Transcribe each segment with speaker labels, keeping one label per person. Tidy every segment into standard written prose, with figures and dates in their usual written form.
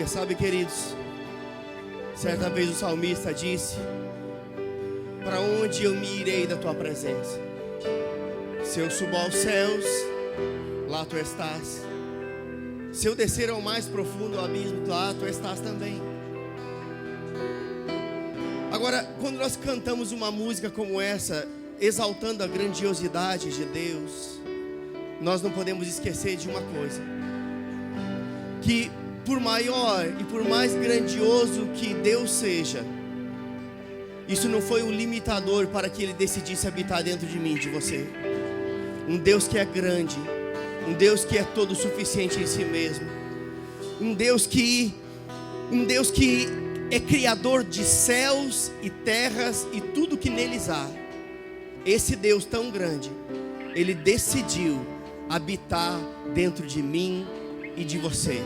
Speaker 1: sabe, queridos, certa vez o salmista disse: para onde eu me irei da tua presença? Se eu subo aos céus, lá tu estás. Se eu descer ao mais profundo abismo, lá tu estás também. Agora, quando nós cantamos uma música como essa, exaltando a grandiosidade de Deus, nós não podemos esquecer de uma coisa: que por maior e por mais grandioso que Deus seja, isso não foi um limitador para que Ele decidisse habitar dentro de mim, de você. Um Deus que é grande, um Deus que é todo suficiente em si mesmo, um Deus que é criador de céus e terras e tudo que neles há. Esse Deus tão grande, Ele decidiu habitar dentro de mim e de você.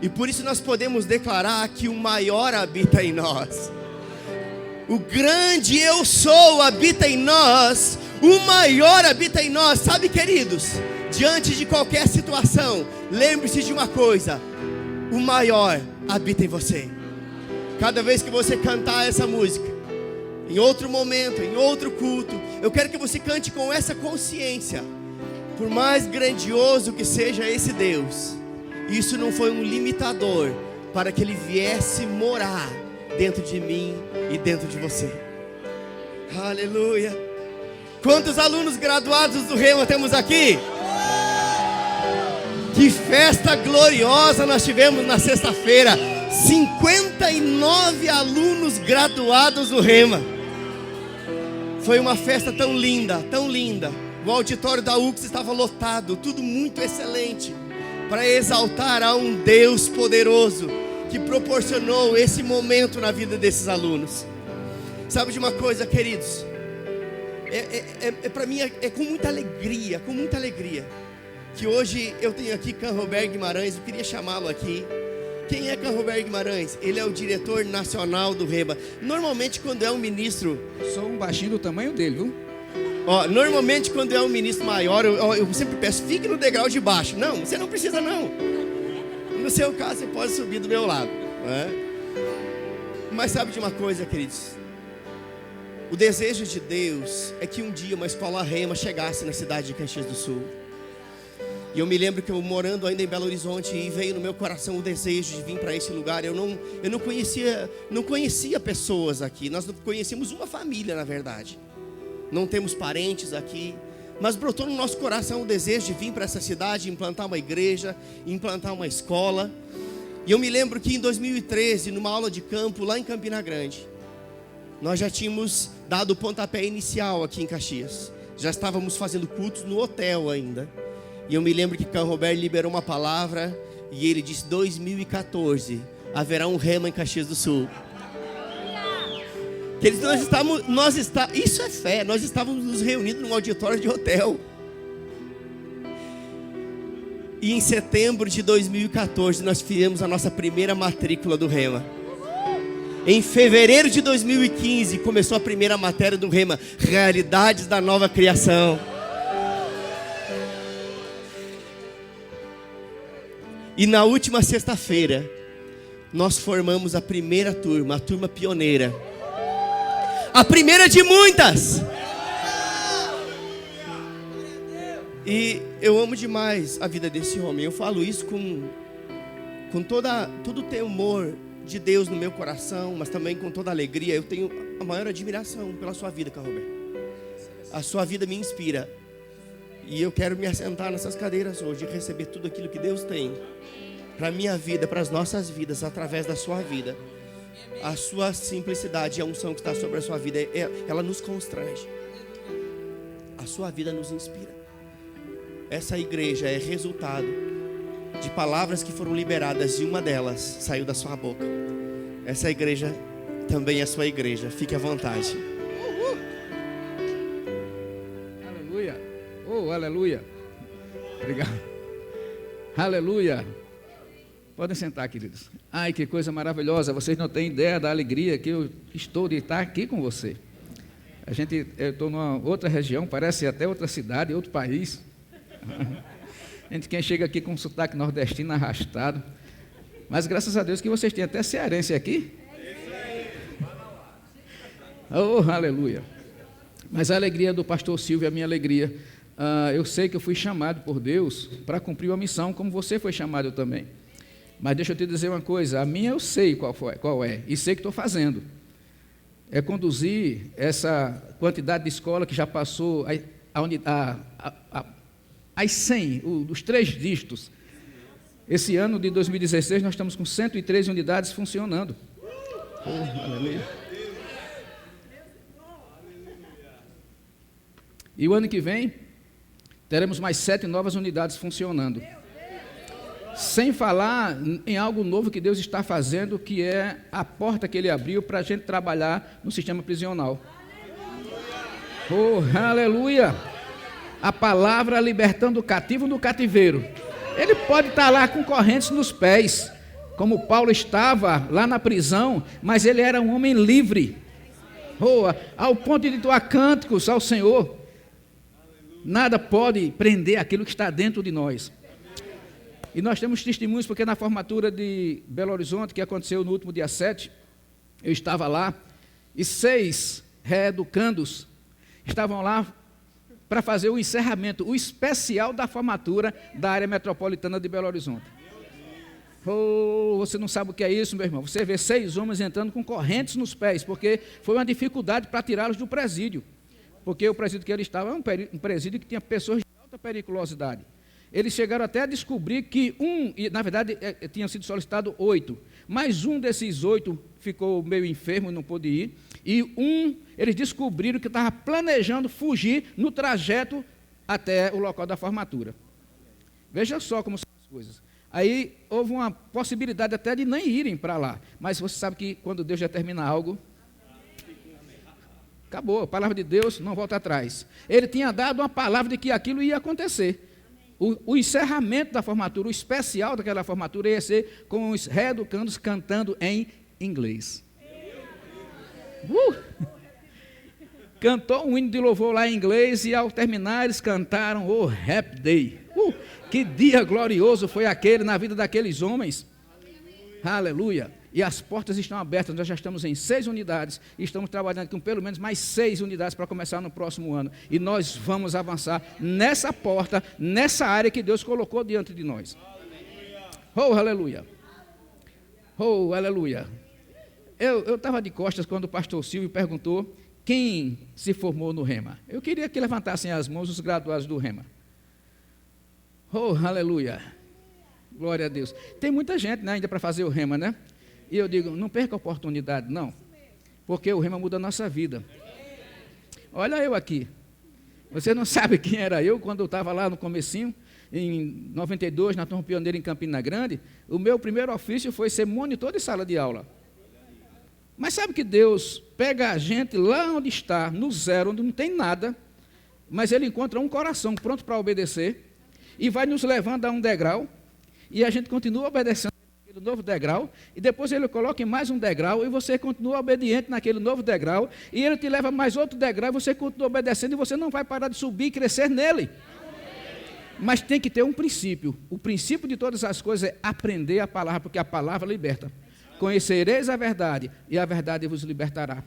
Speaker 1: E por isso nós podemos declarar que o maior habita em nós. O grande eu sou habita em nós. O maior habita em nós. Sabe, queridos, diante de qualquer situação, lembre-se de uma coisa: o maior habita em você. Cada vez que você cantar essa música, em outro momento, em outro culto, eu quero que você cante com essa consciência: por mais grandioso que seja esse Deus, isso não foi um limitador para que Ele viesse morar dentro de mim e dentro de você. Aleluia. Quantos alunos graduados do Rema temos aqui? Que festa gloriosa nós tivemos na sexta-feira. 59 alunos graduados do Rema. Foi uma festa tão linda, tão linda. O auditório da UX estava lotado, tudo muito excelente, para exaltar a um Deus poderoso que proporcionou esse momento na vida desses alunos. Sabe de uma coisa, queridos? Para mim é com muita alegria, que hoje eu tenho aqui Canroberg Guimarães. Eu queria chamá-lo aqui. Quem é Canroberg Guimarães? Ele é o diretor nacional do Rema. Normalmente quando é um ministro...
Speaker 2: Sou um baixinho do tamanho dele, viu?
Speaker 1: Normalmente quando é um ministro maior, eu sempre peço: fique no degrau de baixo. Não, você não precisa não. No seu caso você pode subir do meu lado, né? Mas sabe de uma coisa, queridos? O desejo de Deus é que um dia uma escola Rema chegasse na cidade de Caxias do Sul. E eu me lembro que eu, morando ainda em Belo Horizonte, e veio no meu coração o desejo de vir para esse lugar. Eu não conhecia pessoas aqui. Nós não conhecíamos uma família, na verdade. Não temos parentes aqui, mas brotou no nosso coração o desejo de vir para essa cidade, implantar uma igreja, implantar uma escola. E eu me lembro que em 2013, numa aula de campo lá em Campina Grande, nós já tínhamos dado o pontapé inicial aqui em Caxias. Já estávamos fazendo cultos no hotel ainda. E eu me lembro que Canroberg liberou uma palavra e ele disse: 2014 haverá um Rema em Caxias do Sul. Isso é fé. Nós estávamos nos reunindo num auditório de hotel. E em setembro de 2014 nós fizemos a nossa primeira matrícula do Rema. Em fevereiro de 2015 começou a primeira matéria do Rema: Realidades da Nova Criação. E na última sexta-feira nós formamos a primeira turma, a turma pioneira. A primeira de muitas. E eu amo demais a vida desse homem. Eu falo isso com todo o temor de Deus no meu coração, mas também com toda a alegria. Eu tenho a maior admiração pela sua vida, Canroberg. A sua vida me inspira. E eu quero me assentar nessas cadeiras hoje e receber tudo aquilo que Deus tem para a minha vida, para as nossas vidas, através da sua vida. A sua simplicidade e a unção que está sobre a sua vida, ela nos constrange. A sua vida nos inspira. Essa igreja é resultado de palavras que foram liberadas, e uma delas saiu da sua boca. Essa igreja também é a sua igreja. Fique à vontade.
Speaker 2: Aleluia. Oh, aleluia. Obrigado. Aleluia. Podem sentar, queridos. Ai, que coisa maravilhosa. Vocês não têm ideia da alegria que eu estou de estar aqui com você. Eu estou numa outra região, parece até outra cidade, outro país. Quem chega aqui com um sotaque nordestino arrastado. Mas graças a Deus que vocês têm até cearense aqui. Oh, aleluia. Mas a alegria do pastor Silvio é a minha alegria. Eu sei que eu fui chamado por Deus para cumprir uma missão, como você foi chamado também. Mas deixa eu te dizer uma coisa, a minha eu sei qual é, e sei que estou fazendo. É conduzir essa quantidade de escola que já passou as 100, os 3 dígitos. Esse ano de 2016 nós estamos com 103 unidades funcionando. Oh, aleluia. E o ano que vem teremos mais 7 novas unidades funcionando. Sem falar em algo novo que Deus está fazendo, que é a porta que Ele abriu para a gente trabalhar no sistema prisional. Oh, aleluia! A palavra libertando o cativo do cativeiro. Ele pode estar lá com correntes nos pés, como Paulo estava lá na prisão, mas ele era um homem livre. Oh, ao ponto de entoar cânticos ao Senhor. Nada pode prender aquilo que está dentro de nós. E nós temos testemunhos, porque na formatura de Belo Horizonte, que aconteceu no último dia 7, eu estava lá, e 6 reeducandos estavam lá para fazer o encerramento, o especial da formatura da área metropolitana de Belo Horizonte. Oh, você não sabe o que é isso, meu irmão. Você vê 6 homens entrando com correntes nos pés, porque foi uma dificuldade para tirá-los do presídio. Porque o presídio que ele estava é um presídio que tinha pessoas de alta periculosidade. Eles chegaram até a descobrir que e na verdade tinham sido solicitados 8, mas um desses 8 ficou meio enfermo e não pôde ir, e eles descobriram que estava planejando fugir no trajeto até o local da formatura. Veja só como são as coisas. Aí houve uma possibilidade até de nem irem para lá, mas você sabe que quando Deus determina algo, acabou, a palavra de Deus não volta atrás. Ele tinha dado uma palavra de que aquilo ia acontecer. O encerramento da formatura, o especial daquela formatura ia ser com os reeducandos cantando em inglês. Cantou um hino de louvor lá em inglês e ao terminar eles cantaram o Happy Day. Que dia glorioso foi aquele na vida daqueles homens. Aleluia. E as portas estão abertas, nós já estamos em 6 unidades, e estamos trabalhando com pelo menos mais 6 unidades para começar no próximo ano. E nós vamos avançar nessa porta, nessa área que Deus colocou diante de nós. Oh, aleluia! Oh, aleluia! Eu estava de costas quando o pastor Silvio perguntou quem se formou no Rema. Eu queria que levantassem as mãos os graduados do Rema. Oh, aleluia! Glória a Deus. Tem muita gente, né, ainda para fazer o Rema, né? E eu digo, não perca a oportunidade, não, porque o Rema muda a nossa vida. Olha eu aqui, você não sabe quem era eu quando eu estava lá no comecinho, em 92, na Turma Pioneira em Campina Grande, o meu primeiro ofício foi ser monitor de sala de aula. Mas sabe que Deus pega a gente lá onde está, no zero, onde não tem nada, mas Ele encontra um coração pronto para obedecer, e vai nos levando a um degrau, e a gente continua obedecendo naquele novo degrau, e depois Ele coloca em mais um degrau, e você continua obediente naquele novo degrau, e Ele te leva mais outro degrau, e você continua obedecendo, e você não vai parar de subir e crescer nele. Mas tem que ter um princípio. O princípio de todas as coisas é aprender a palavra, porque a palavra liberta. Conhecereis a verdade, e a verdade vos libertará.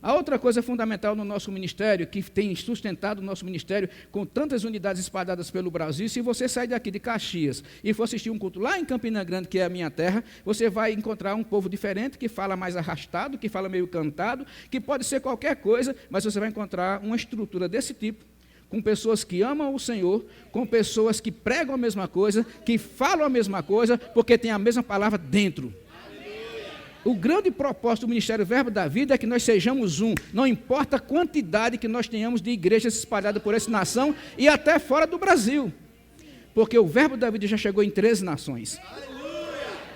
Speaker 2: A outra coisa fundamental no nosso ministério, que tem sustentado o nosso ministério com tantas unidades espalhadas pelo Brasil, se você sair daqui de Caxias e for assistir um culto lá em Campina Grande, que é a minha terra, você vai encontrar um povo diferente, que fala mais arrastado, que fala meio cantado, que pode ser qualquer coisa, mas você vai encontrar uma estrutura desse tipo, com pessoas que amam o Senhor, com pessoas que pregam a mesma coisa, que falam a mesma coisa, porque tem a mesma palavra dentro. O grande propósito do Ministério Verbo da Vida é que nós sejamos um, não importa a quantidade que nós tenhamos de igrejas espalhadas por essa nação e até fora do Brasil, porque o Verbo da Vida já chegou em 13 nações.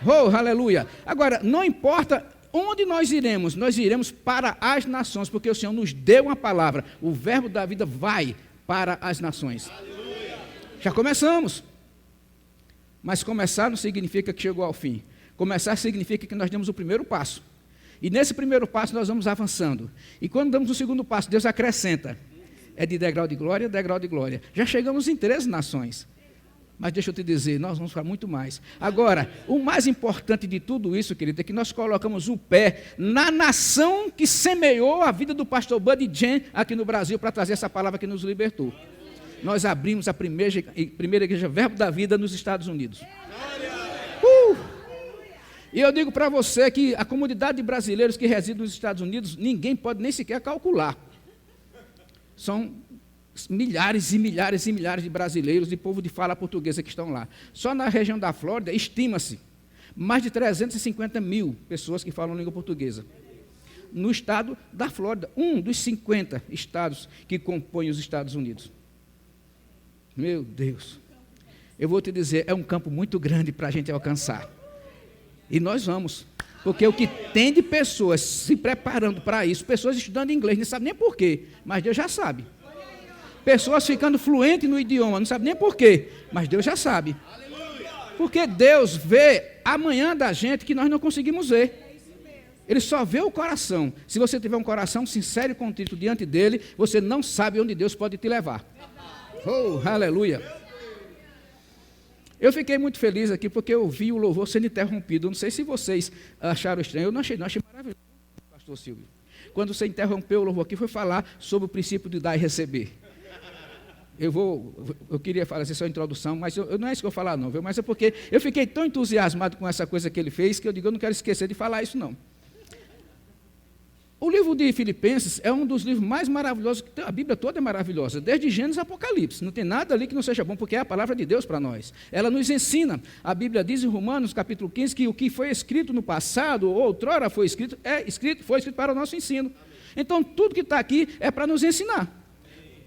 Speaker 2: Oh, aleluia! Agora, não importa onde nós iremos para as nações, porque o Senhor nos deu uma palavra, o Verbo da Vida vai para as nações. Já começamos, mas começar não significa que chegou ao fim. Começar significa que nós demos o primeiro passo. E nesse primeiro passo nós vamos avançando. E quando damos o segundo passo, Deus acrescenta. É de degrau de glória, degrau de glória. Já chegamos em 13 nações. Mas deixa eu te dizer, nós vamos falar muito mais. Agora, o mais importante de tudo isso, querido, é que nós colocamos o pé na nação que semeou a vida do pastor Buddy Jen aqui no Brasil para trazer essa palavra que nos libertou. Nós abrimos a primeira igreja Verbo da Vida nos Estados Unidos. E eu digo para você que a comunidade de brasileiros que residem nos Estados Unidos, ninguém pode nem sequer calcular. São milhares e milhares e milhares de brasileiros, de povo de fala portuguesa que estão lá. Só na região da Flórida, estima-se, mais de 350 mil pessoas que falam língua portuguesa. No estado da Flórida, um dos 50 estados que compõem os Estados Unidos. Meu Deus. Eu vou te dizer, é um campo muito grande para a gente alcançar. E nós vamos. Porque o que tem de pessoas se preparando para isso, pessoas estudando inglês, não sabem nem por quê, mas Deus já sabe. Pessoas ficando fluentes no idioma, não sabem nem por quê, mas Deus já sabe. Porque Deus vê amanhã da gente que nós não conseguimos ver. Ele só vê o coração. Se você tiver um coração sincero e contrito diante dele, você não sabe onde Deus pode te levar. Oh, aleluia. Eu fiquei muito feliz aqui porque eu vi o louvor sendo interrompido. Não sei se vocês acharam estranho. Eu não achei maravilhoso, pastor Silvio. Quando você interrompeu o louvor aqui, foi falar sobre o princípio de dar e receber. Eu queria fazer essa introdução, mas não é isso que eu vou falar não, viu? Mas é porque eu fiquei tão entusiasmado com essa coisa que ele fez, que eu digo, eu não quero esquecer de falar isso não. O livro de Filipenses é um dos livros mais maravilhosos, a Bíblia toda é maravilhosa, desde Gênesis a Apocalipse, não tem nada ali que não seja bom, porque é a palavra de Deus para nós. Ela nos ensina, a Bíblia diz em Romanos capítulo 15, que o que foi escrito no passado, ou outrora foi escrito para o nosso ensino. Então tudo que está aqui é para nos ensinar.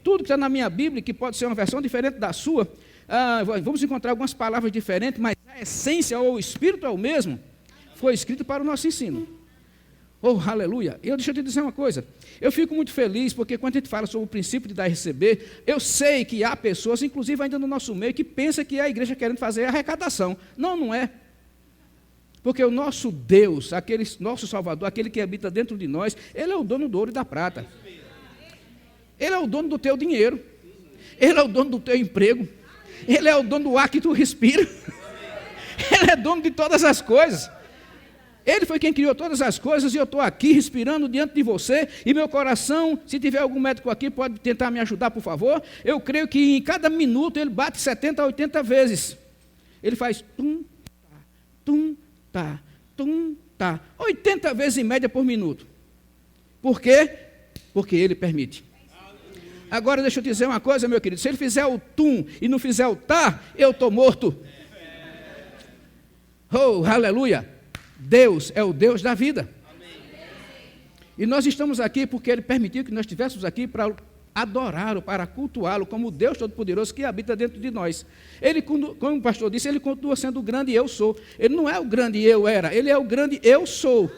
Speaker 2: Tudo que está na minha Bíblia, que pode ser uma versão diferente da sua, vamos encontrar algumas palavras diferentes, mas a essência ou o espírito é o mesmo, foi escrito para o nosso ensino. Oh, aleluia. Deixa eu te dizer uma coisa, eu fico muito feliz, porque quando a gente fala sobre o princípio de dar e receber, eu sei que há pessoas, inclusive ainda no nosso meio, que pensam que é a igreja querendo fazer arrecadação. Não, não é. Porque o nosso Deus, aquele nosso Salvador, aquele que habita dentro de nós, Ele é o dono do ouro e da prata. Ele é o dono do teu dinheiro. Ele é o dono do teu emprego. Ele é o dono do ar que tu respira. Ele é dono de todas as coisas. Ele foi quem criou todas as coisas e eu estou aqui respirando diante de você e meu coração, se tiver algum médico aqui, pode tentar me ajudar, por favor. Eu creio que em cada minuto ele bate 70 a 80 vezes. Ele faz tum, tá, 80 vezes em média por minuto. Por quê? Porque ele permite. Agora deixa eu te dizer uma coisa, meu querido, se ele fizer o tum e não fizer o tá, eu estou morto. Oh, aleluia. Deus é o Deus da vida. E nós estamos aqui porque Ele permitiu que nós estivéssemos aqui para adorá-lo, para cultuá-lo como o Deus Todo-Poderoso que habita dentro de nós. Ele, como o pastor disse, Ele continua sendo o grande eu sou. Ele não é o grande eu era, Ele é o grande eu sou.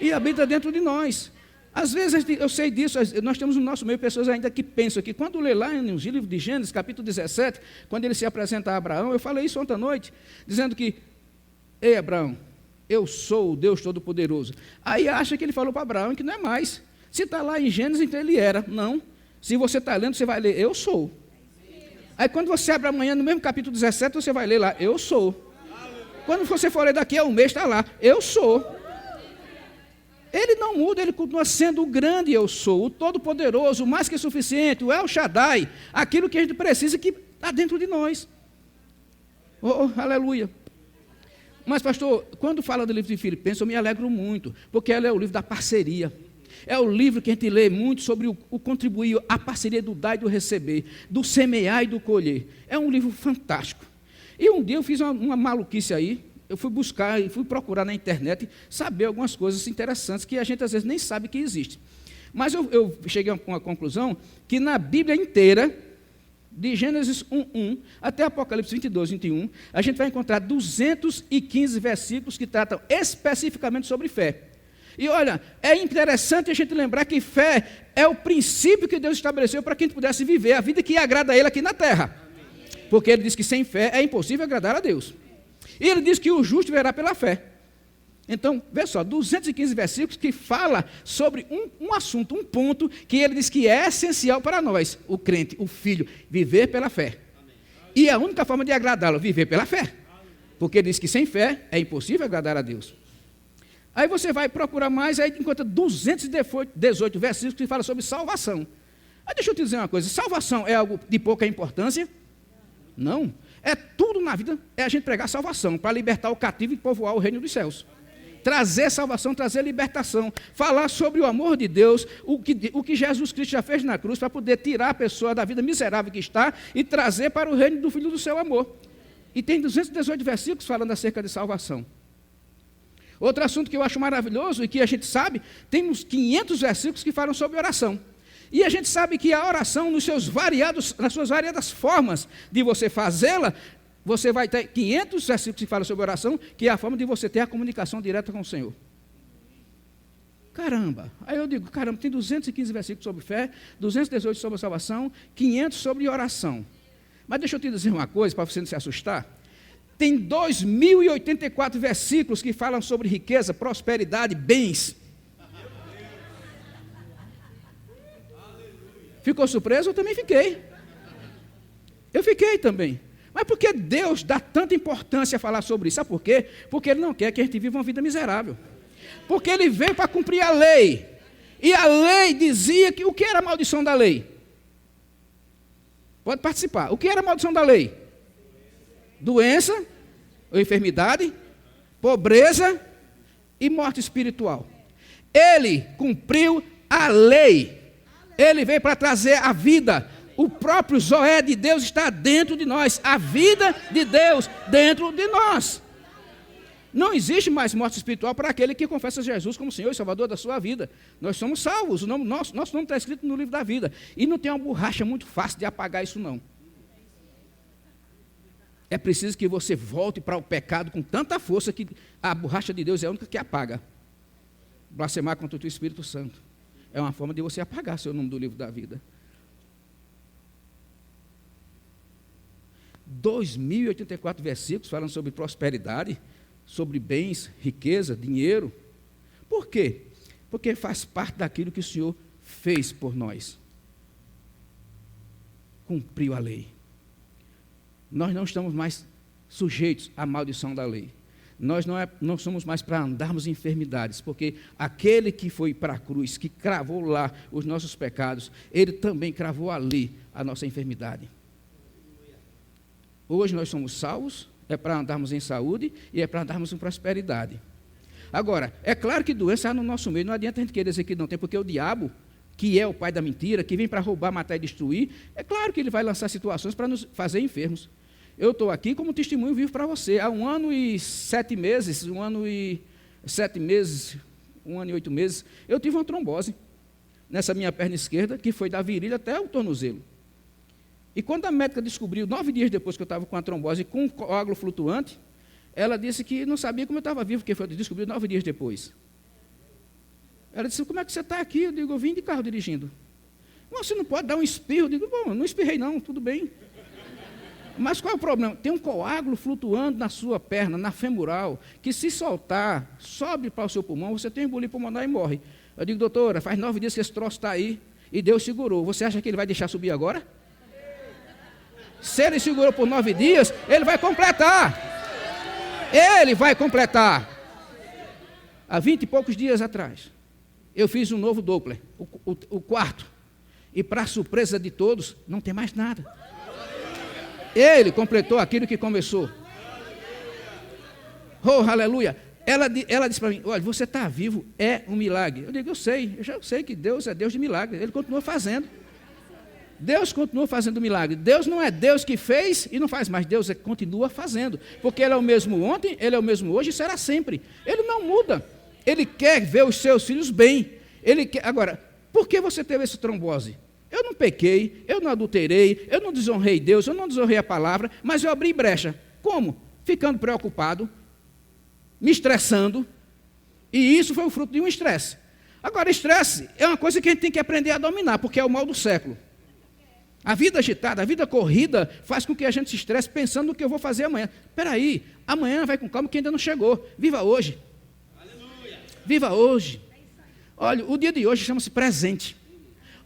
Speaker 2: E habita dentro de nós. Às vezes, eu sei disso, nós temos no nosso meio pessoas ainda que pensam que quando lê lá no livro de Gênesis, capítulo 17, quando ele se apresenta a Abraão, eu falei isso ontem à noite, dizendo que, ei Abraão, eu sou o Deus Todo-Poderoso. Aí acha que ele falou para Abraão que não é mais. Se está lá em Gênesis, então ele era. Não. Se você está lendo, você vai ler, eu sou. Aí quando você abre amanhã, no mesmo capítulo 17, você vai ler lá, eu sou. Quando você for ler daqui a um mês, está lá, eu sou. Ele não muda, ele continua sendo o grande eu sou, o todo-poderoso, o mais que suficiente, o El Shaddai, aquilo que a gente precisa que está dentro de nós. Oh, aleluia. Mas, pastor, quando fala do livro de Filipenses, eu me alegro muito, porque ela é o livro da parceria. É o livro que a gente lê muito sobre o contribuir, a parceria do dar e do receber, do semear e do colher. É um livro fantástico. E um dia eu fiz uma maluquice aí, eu fui buscar e fui procurar na internet saber algumas coisas interessantes que a gente às vezes nem sabe que existe. Mas eu cheguei a uma conclusão que na Bíblia inteira, de Gênesis 1:1 até Apocalipse 22:21, a gente vai encontrar 215 versículos que tratam especificamente sobre fé. E olha, é interessante a gente lembrar que fé é o princípio que Deus estabeleceu para que a gente pudesse viver a vida que agrada a Ele aqui na terra. Porque Ele diz que sem fé é impossível agradar a Deus. E Ele diz que o justo verá pela fé. Então, vê só, 215 versículos que fala sobre um assunto, um ponto que Ele diz que é essencial para nós, o crente, o filho, viver pela fé. E a única forma de agradá-lo é viver pela fé. Porque ele diz que sem fé é impossível agradar a Deus. Aí você vai procurar mais, aí encontra 218 versículos que falam sobre salvação. Aí deixa eu te dizer uma coisa, salvação é algo de pouca importância? Não. É tudo na vida, é a gente pregar salvação, para libertar o cativo e povoar o reino dos céus. Trazer salvação, trazer libertação, falar sobre o amor de Deus, o que Jesus Cristo já fez na cruz, para poder tirar a pessoa da vida miserável que está e trazer para o reino do Filho do seu amor. E tem 218 versículos falando acerca de salvação. Outro assunto que eu acho maravilhoso e que a gente sabe, tem uns 500 versículos que falam sobre oração. E a gente sabe que a oração, nas suas variadas formas de você fazê-la, você vai ter 500 versículos que falam sobre oração, que é a forma de você ter a comunicação direta com o Senhor. Caramba! Aí eu digo, caramba, tem 215 versículos sobre fé, 218 sobre salvação, 500 sobre oração. Mas deixa eu te dizer uma coisa, para você não se assustar. Tem 2.084 versículos que falam sobre riqueza, prosperidade, bens. Ficou surpreso? Eu também fiquei. Eu fiquei também. Mas por que Deus dá tanta importância a falar sobre isso? Sabe por quê? Porque Ele não quer que a gente viva uma vida miserável. Porque Ele veio para cumprir a lei. E a lei dizia que o que era a maldição da lei? Pode participar. O que era a maldição da lei? Doença, ou enfermidade, pobreza e morte espiritual. Ele cumpriu a lei. Ele veio para trazer a vida. O próprio Zoé de Deus está dentro de nós. A vida de Deus dentro de nós. Não existe mais morte espiritual para aquele que confessa Jesus como Senhor e Salvador da sua vida. Nós somos salvos. Nosso nome está escrito no livro da vida. E não tem uma borracha muito fácil de apagar isso, não. É preciso que você volte para o pecado com tanta força que a borracha de Deus é a única que apaga. Blasfemar contra o teu Espírito Santo. É uma forma de você apagar seu nome do livro da vida. 2.084 versículos falam sobre prosperidade, sobre bens, riqueza, dinheiro. Por quê? Porque faz parte daquilo que o Senhor fez por nós. Cumpriu a lei. Nós não estamos mais sujeitos à maldição da lei. Nós não somos mais para andarmos em enfermidades, porque aquele que foi para a cruz, que cravou lá os nossos pecados, ele também cravou ali a nossa enfermidade. Hoje nós somos salvos, é para andarmos em saúde e é para andarmos em prosperidade. Agora, é claro que doença há no nosso meio, não adianta a gente querer dizer que não tem, porque o diabo, que é o pai da mentira, que vem para roubar, matar e destruir, é claro que ele vai lançar situações para nos fazer enfermos. Eu estou aqui como testemunho vivo para você. Há 1 ano e 7 meses, 1 ano e 7 meses, 1 ano e 8 meses, eu tive uma trombose nessa minha perna esquerda, que foi da virilha até o tornozelo. E quando a médica descobriu, 9 dias depois que eu estava com a trombose, com um coágulo flutuante, ela disse que não sabia como eu estava vivo, porque foi descobrido 9 dias depois. Ela disse, como é que você está aqui? Eu digo, eu vim de carro dirigindo. Você não pode dar um espirro? Eu digo, bom, não espirrei não, tudo bem. Mas qual é o problema? Tem um coágulo flutuando na sua perna, na femoral, que se soltar, sobe para o seu pulmão, você tem embolia pulmonar e morre. Eu digo, doutora, faz 9 dias que esse troço está aí, e Deus segurou. Você acha que ele vai deixar subir agora? Se ele segurou por 9 dias, ele vai completar. Ele vai completar. Há 20 e poucos dias atrás, eu fiz um novo Doppler, o quarto. E para surpresa de todos, não tem mais nada. Ele completou aquilo que começou. Oh, aleluia. Ela disse para mim, olha, você está vivo, é um milagre. Eu digo, eu já sei que Deus é Deus de milagre. Ele continua fazendo. Deus continua fazendo milagre. Deus não é Deus que fez e não faz mais. Deus continua fazendo. Porque Ele é o mesmo ontem, Ele é o mesmo hoje e será sempre. Ele não muda. Ele quer ver os seus filhos bem. Agora, por que você teve essa trombose? Eu não pequei, eu não adulterei, eu não desonrei Deus, eu não desonrei a palavra, mas eu abri brecha. Como? Ficando preocupado, me estressando, e isso foi o fruto de um estresse. Agora, estresse é uma coisa que a gente tem que aprender a dominar, porque é o mal do século. A vida agitada, a vida corrida, faz com que a gente se estresse pensando no que eu vou fazer amanhã. Espera aí, amanhã vai com calma que ainda não chegou. Viva hoje. Aleluia. Viva hoje. Olha, o dia de hoje chama-se presente.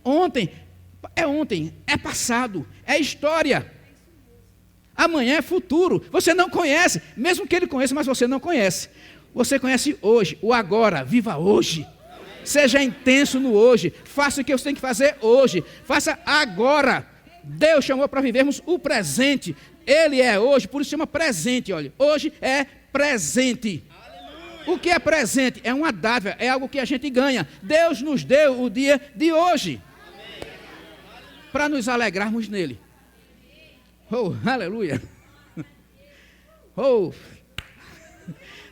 Speaker 2: Ontem, é passado, é história. Amanhã é futuro. Você não conhece. Mesmo que ele conheça, mas você não conhece. Você conhece hoje, o agora. Viva hoje. Seja intenso no hoje. Faça o que você tem que fazer hoje. Faça agora. Deus chamou para vivermos o presente. Ele é hoje, por isso chama presente. Olha, hoje é presente. O que é presente? É uma dádiva, é algo que a gente ganha. Deus nos deu o dia de hoje para nos alegrarmos nele. Oh, aleluia. Oh,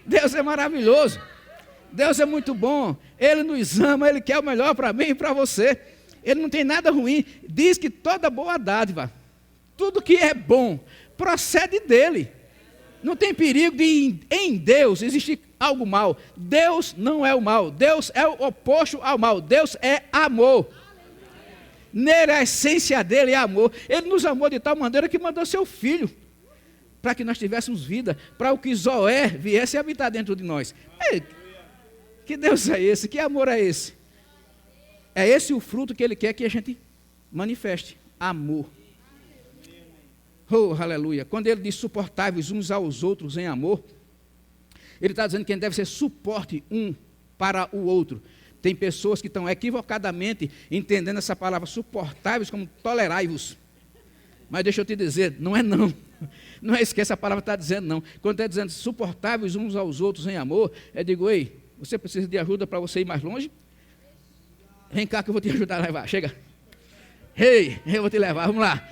Speaker 2: Deus é maravilhoso. Deus é muito bom. Ele nos ama, Ele quer o melhor para mim e para você. Ele não tem nada ruim. Diz que toda boa dádiva, tudo que é bom, procede dele. Não tem perigo de em Deus existir algo mal. Deus não é o mal. Deus é o oposto ao mal. Deus é amor. Nele a essência dele é amor. Ele nos amou de tal maneira que mandou seu filho para que nós tivéssemos vida, para o que Zoé viesse habitar dentro de nós. Ei, que Deus é esse? Que amor é esse? É esse o fruto que ele quer que a gente manifeste. Amor. Oh, aleluia. Quando ele diz suportáveis uns aos outros em amor, ele está dizendo que a gente deve ser suporte um para o outro. Tem pessoas que estão equivocadamente entendendo essa palavra suportáveis como tolerai-vos. Mas deixa eu te dizer, não é não. Não é isso que essa palavra está dizendo, não. Quando está dizendo suportáveis uns aos outros em amor, eu digo, ei, você precisa de ajuda para você ir mais longe? Vem cá que eu vou te ajudar a levar, chega. Ei, eu vou te levar, vamos lá.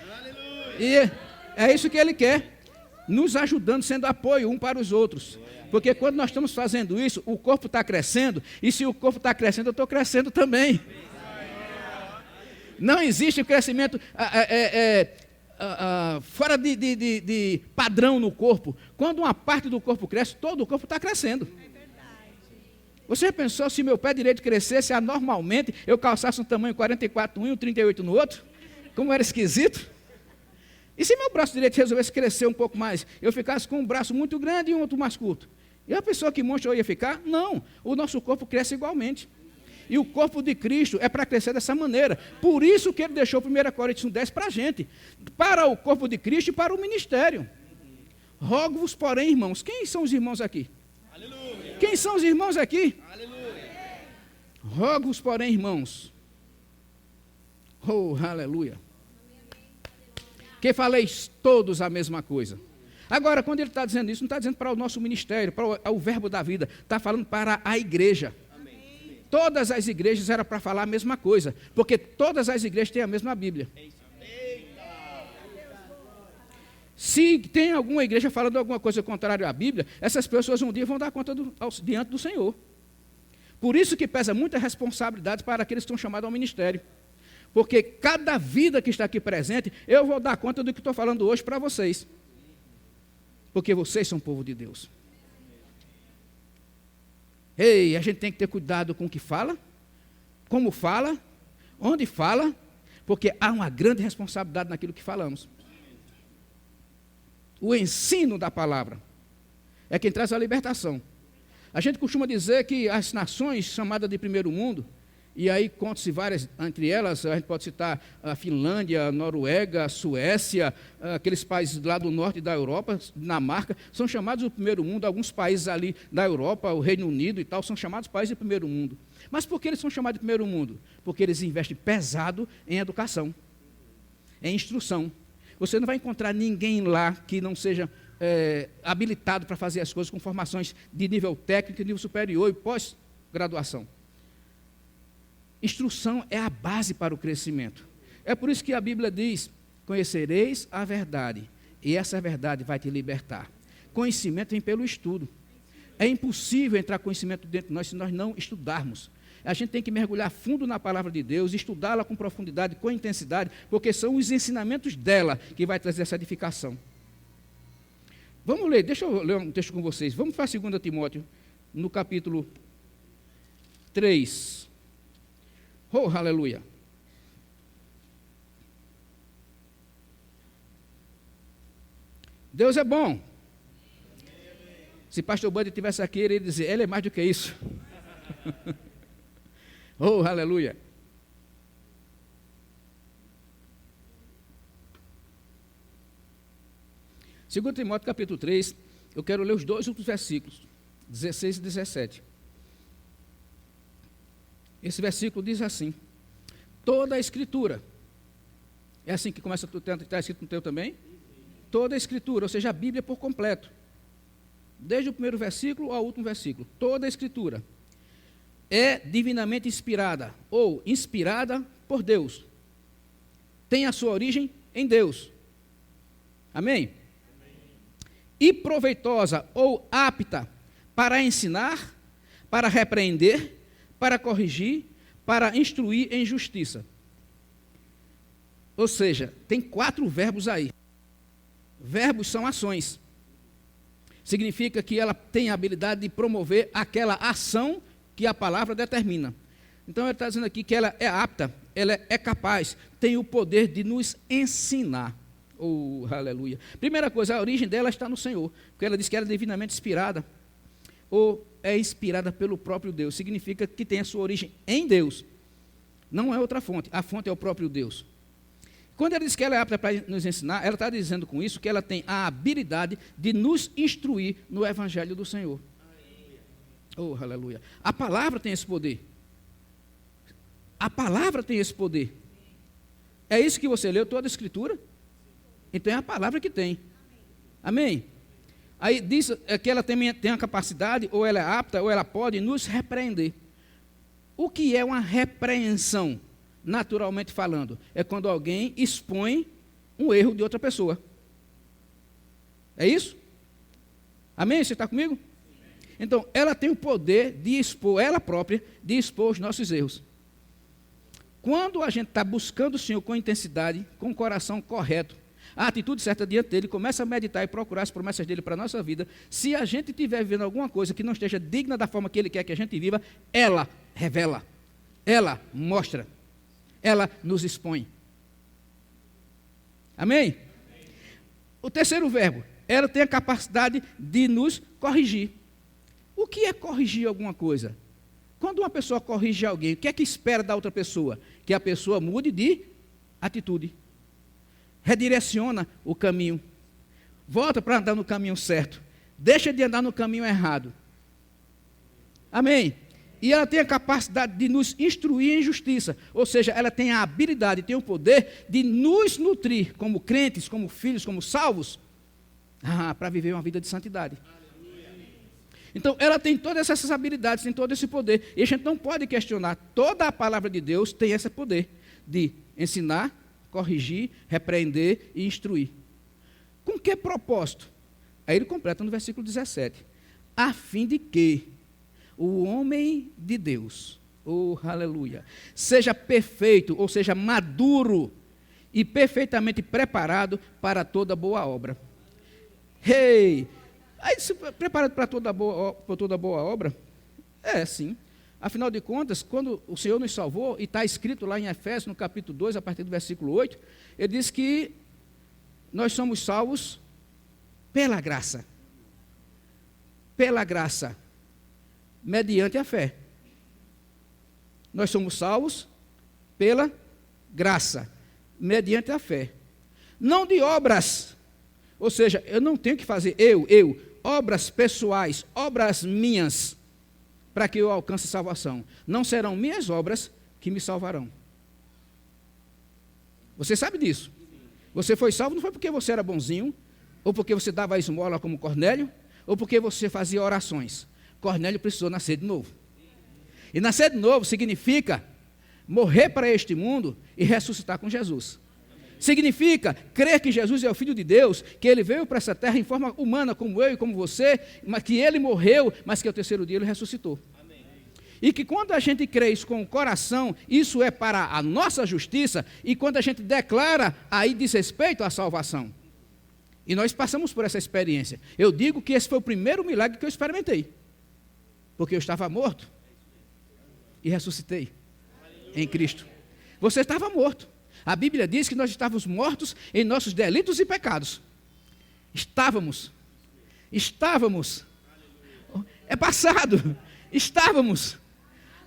Speaker 2: E é isso que ele quer, nos ajudando, sendo apoio um para os outros. Porque quando nós estamos fazendo isso, o corpo está crescendo, e se o corpo está crescendo, eu estou crescendo também. Não existe crescimento fora de padrão no corpo. Quando uma parte do corpo cresce, todo o corpo está crescendo. Você já pensou se meu pé direito crescesse anormalmente, eu calçasse um tamanho 44 um e um 38 no outro? Como era esquisito? E se meu braço direito resolvesse crescer um pouco mais, eu ficasse com um braço muito grande e um outro mais curto? E a pessoa que monstro eu ia ficar? Não, o nosso corpo cresce igualmente. E o corpo de Cristo é para crescer dessa maneira. Por isso que ele deixou 1 Coríntios 10 para a gente. Para o corpo de Cristo e para o ministério. Rogo-vos, porém, irmãos. Quem são os irmãos aqui? Aleluia. Quem são os irmãos aqui? Aleluia. Rogo-vos, porém, irmãos. Oh, aleluia. Que faleis todos a mesma coisa. Agora, quando ele está dizendo isso, não está dizendo para o nosso ministério, para o verbo da vida. Está falando para a igreja. Todas as igrejas eram para falar a mesma coisa, porque todas as igrejas têm a mesma Bíblia. Se tem alguma igreja falando alguma coisa contrária à Bíblia, essas pessoas um dia vão dar conta diante do Senhor. Por isso que pesa muita responsabilidade para aqueles que estão chamados ao ministério. Porque cada vida que está aqui presente, eu vou dar conta do que estou falando hoje para vocês. Porque vocês são povo de Deus. Ei, a gente tem que ter cuidado com o que fala, como fala, onde fala, porque há uma grande responsabilidade naquilo que falamos. O ensino da palavra é quem traz a libertação. A gente costuma dizer que as nações chamadas de primeiro mundo, e aí conta-se várias, entre elas, a gente pode citar a Finlândia, a Noruega, a Suécia, aqueles países lá do norte da Europa, Dinamarca, são chamados do primeiro mundo. Alguns países ali da Europa, o Reino Unido e tal, são chamados países de primeiro mundo. Mas por que eles são chamados de primeiro mundo? Porque eles investem pesado em educação, em instrução. Você não vai encontrar ninguém lá que não seja habilitado para fazer as coisas com formações de nível técnico, nível superior e pós-graduação. Instrução é a base para o crescimento. É por isso que a Bíblia diz, conhecereis a verdade, e essa verdade vai te libertar. Conhecimento vem pelo estudo. É impossível entrar conhecimento dentro de nós se nós não estudarmos. A gente tem que mergulhar fundo na palavra de Deus, estudá-la com profundidade, com intensidade, porque são os ensinamentos dela que vai trazer essa edificação. Vamos ler, deixa eu ler um texto com vocês. Vamos para 2 Timóteo, no capítulo 3. Oh, aleluia. Deus é bom. Se pastor Buddy estivesse aqui, ele ia dizer, ele é mais do que isso. Oh, aleluia. 2 Timóteo capítulo 3, eu quero ler os 2 últimos versículos, 16 e 17. Esse versículo diz assim: toda a Escritura, é assim que começa, está escrito no teu também? Toda a Escritura, ou seja, a Bíblia por completo, desde o primeiro versículo ao último versículo, toda a Escritura é divinamente inspirada, ou inspirada por Deus, tem a sua origem em Deus, amém? E proveitosa ou apta para ensinar, para repreender, para corrigir, para instruir em justiça. Ou seja, tem 4 verbos aí. Verbos são ações. Significa que ela tem a habilidade de promover aquela ação que a palavra determina. Então, ele está dizendo aqui que ela é apta, ela é capaz, tem o poder de nos ensinar. Oh, aleluia. Primeira coisa, a origem dela está no Senhor, porque ela diz que ela é divinamente inspirada, ou é inspirada pelo próprio Deus. Significa que tem a sua origem em Deus. Não é outra fonte, a fonte é o próprio Deus. Quando ela diz que ela é apta para nos ensinar, ela está dizendo com isso que ela tem a habilidade de nos instruir no Evangelho do Senhor. Oh, aleluia. A palavra tem esse poder. A palavra tem esse poder. É isso que você leu, toda a Escritura? Então é a palavra que tem. Amém? Aí diz que ela tem a capacidade, ou ela é apta, ou ela pode nos repreender. O que é uma repreensão, naturalmente falando? É quando alguém expõe um erro de outra pessoa. É isso? Amém? Você está comigo? Então, ela tem o poder de expor, ela própria, de expor os nossos erros. Quando a gente está buscando o Senhor com intensidade, com o coração correto, a atitude certa diante dele, começa a meditar e procurar as promessas dele para a nossa vida, se a gente estiver vivendo alguma coisa que não esteja digna da forma que ele quer que a gente viva, ela revela, ela mostra, ela nos expõe. Amém? O terceiro verbo, ela tem a capacidade de nos corrigir. O que é corrigir alguma coisa? Quando uma pessoa corrige alguém, o que é que espera da outra pessoa? Que a pessoa mude de atitude. Redireciona o caminho. Volta para andar no caminho certo. Deixa de andar no caminho errado. Amém? E ela tem a capacidade de nos instruir em justiça. Ou seja, ela tem a habilidade, tem o poder de nos nutrir como crentes, como filhos, como salvos, para viver uma vida de santidade. Então, ela tem todas essas habilidades, tem todo esse poder. E a gente não pode questionar. Toda a palavra de Deus tem esse poder de ensinar, corrigir, repreender e instruir. Com que propósito? Aí ele completa no versículo 17. A fim de que o homem de Deus, oh, aleluia, seja perfeito, ou seja, maduro e perfeitamente preparado para toda boa obra. Hey! Aí, preparado para toda boa obra? É, sim. Afinal de contas, quando o Senhor nos salvou, e está escrito lá em Efésios, no capítulo 2, a partir do versículo 8, ele diz que nós somos salvos pela graça. Pela graça. Mediante a fé. Nós somos salvos pela graça. Mediante a fé. Não de obras. Ou seja, eu não tenho que fazer obras pessoais, obras minhas, para que eu alcance salvação. Não serão minhas obras que me salvarão. Você sabe disso. Você foi salvo não foi porque você era bonzinho, ou porque você dava a esmola como Cornélio, ou porque você fazia orações. Cornélio precisou nascer de novo. E nascer de novo significa morrer para este mundo e ressuscitar com Jesus. Significa crer que Jesus é o Filho de Deus, que Ele veio para essa terra em forma humana, como eu e como você, mas que Ele morreu, mas que ao terceiro dia Ele ressuscitou. Amém. E que quando a gente crê isso com o coração, isso é para a nossa justiça, e quando a gente declara, aí diz respeito à salvação. E nós passamos por essa experiência. Eu digo que esse foi o primeiro milagre que eu experimentei, porque eu estava morto e ressuscitei em Cristo. Você estava morto. A Bíblia diz que nós estávamos mortos em nossos delitos e pecados. Estávamos. É passado. Estávamos.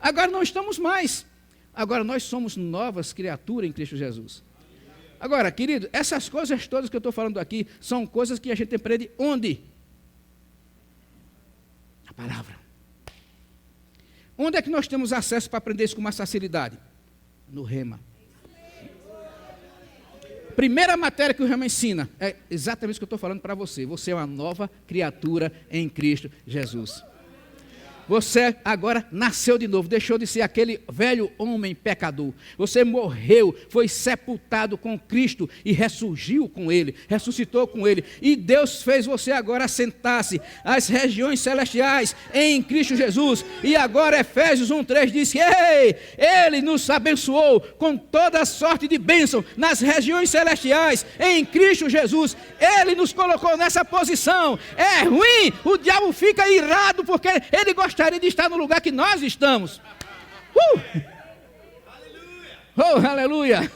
Speaker 2: Agora não estamos mais. Agora nós somos novas criaturas em Cristo Jesus. Agora, querido, essas coisas todas que eu estou falando aqui são coisas que a gente aprende onde? Na palavra. Onde é que nós temos acesso para aprender isso com mais facilidade? No Rema. Primeira matéria que o Rema ensina é exatamente o que eu estou falando para você. Você é uma nova criatura em Cristo Jesus. Você agora nasceu de novo, deixou de ser aquele velho homem pecador. Você morreu, foi sepultado com Cristo e ressurgiu com Ele, ressuscitou com Ele. E Deus fez você agora assentar-se às regiões celestiais em Cristo Jesus. E agora Efésios 1:3 diz que Ele nos abençoou com toda sorte de bênção nas regiões celestiais em Cristo Jesus. Ele nos colocou nessa posição. É ruim, o diabo fica irado porque ele gostaria de estar no lugar que nós estamos. Oh, aleluia!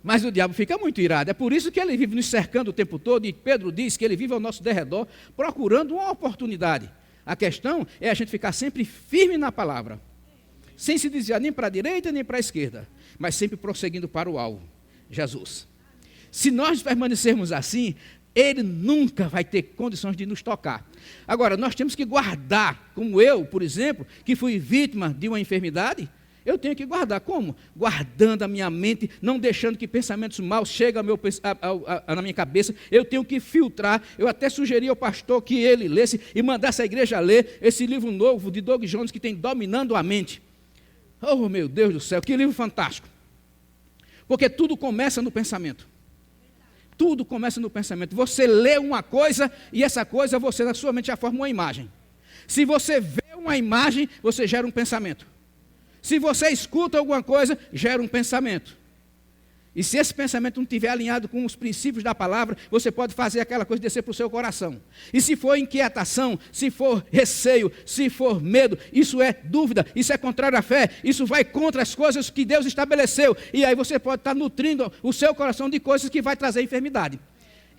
Speaker 2: Mas o diabo fica muito irado. É por isso que ele vive nos cercando o tempo todo. E Pedro diz que ele vive ao nosso derredor procurando uma oportunidade. A questão é a gente ficar sempre firme na palavra, sem se desviar nem para a direita nem para a esquerda, mas sempre prosseguindo para o alvo, Jesus. Se nós permanecermos assim, Ele nunca vai ter condições de nos tocar. Agora, nós temos que guardar, como eu, por exemplo, que fui vítima de uma enfermidade, eu tenho que guardar. Como? Guardando a minha mente, não deixando que pensamentos maus cheguem na minha cabeça. Eu tenho que filtrar. Eu até sugeri ao pastor que ele lesse e mandasse a igreja ler esse livro novo de Doug Jones, que tem Dominando a Mente. Oh, meu Deus do céu, que livro fantástico. Porque tudo começa no pensamento. Tudo começa no pensamento. Você lê uma coisa e essa coisa você na sua mente já forma uma imagem. Se você vê uma imagem, você gera um pensamento. Se você escuta alguma coisa, gera um pensamento. E se esse pensamento não estiver alinhado com os princípios da palavra, você pode fazer aquela coisa descer para o seu coração. E se for inquietação, se for receio, se for medo, isso é dúvida, isso é contrário à fé, isso vai contra as coisas que Deus estabeleceu. E aí você pode estar nutrindo o seu coração de coisas que vai trazer enfermidade.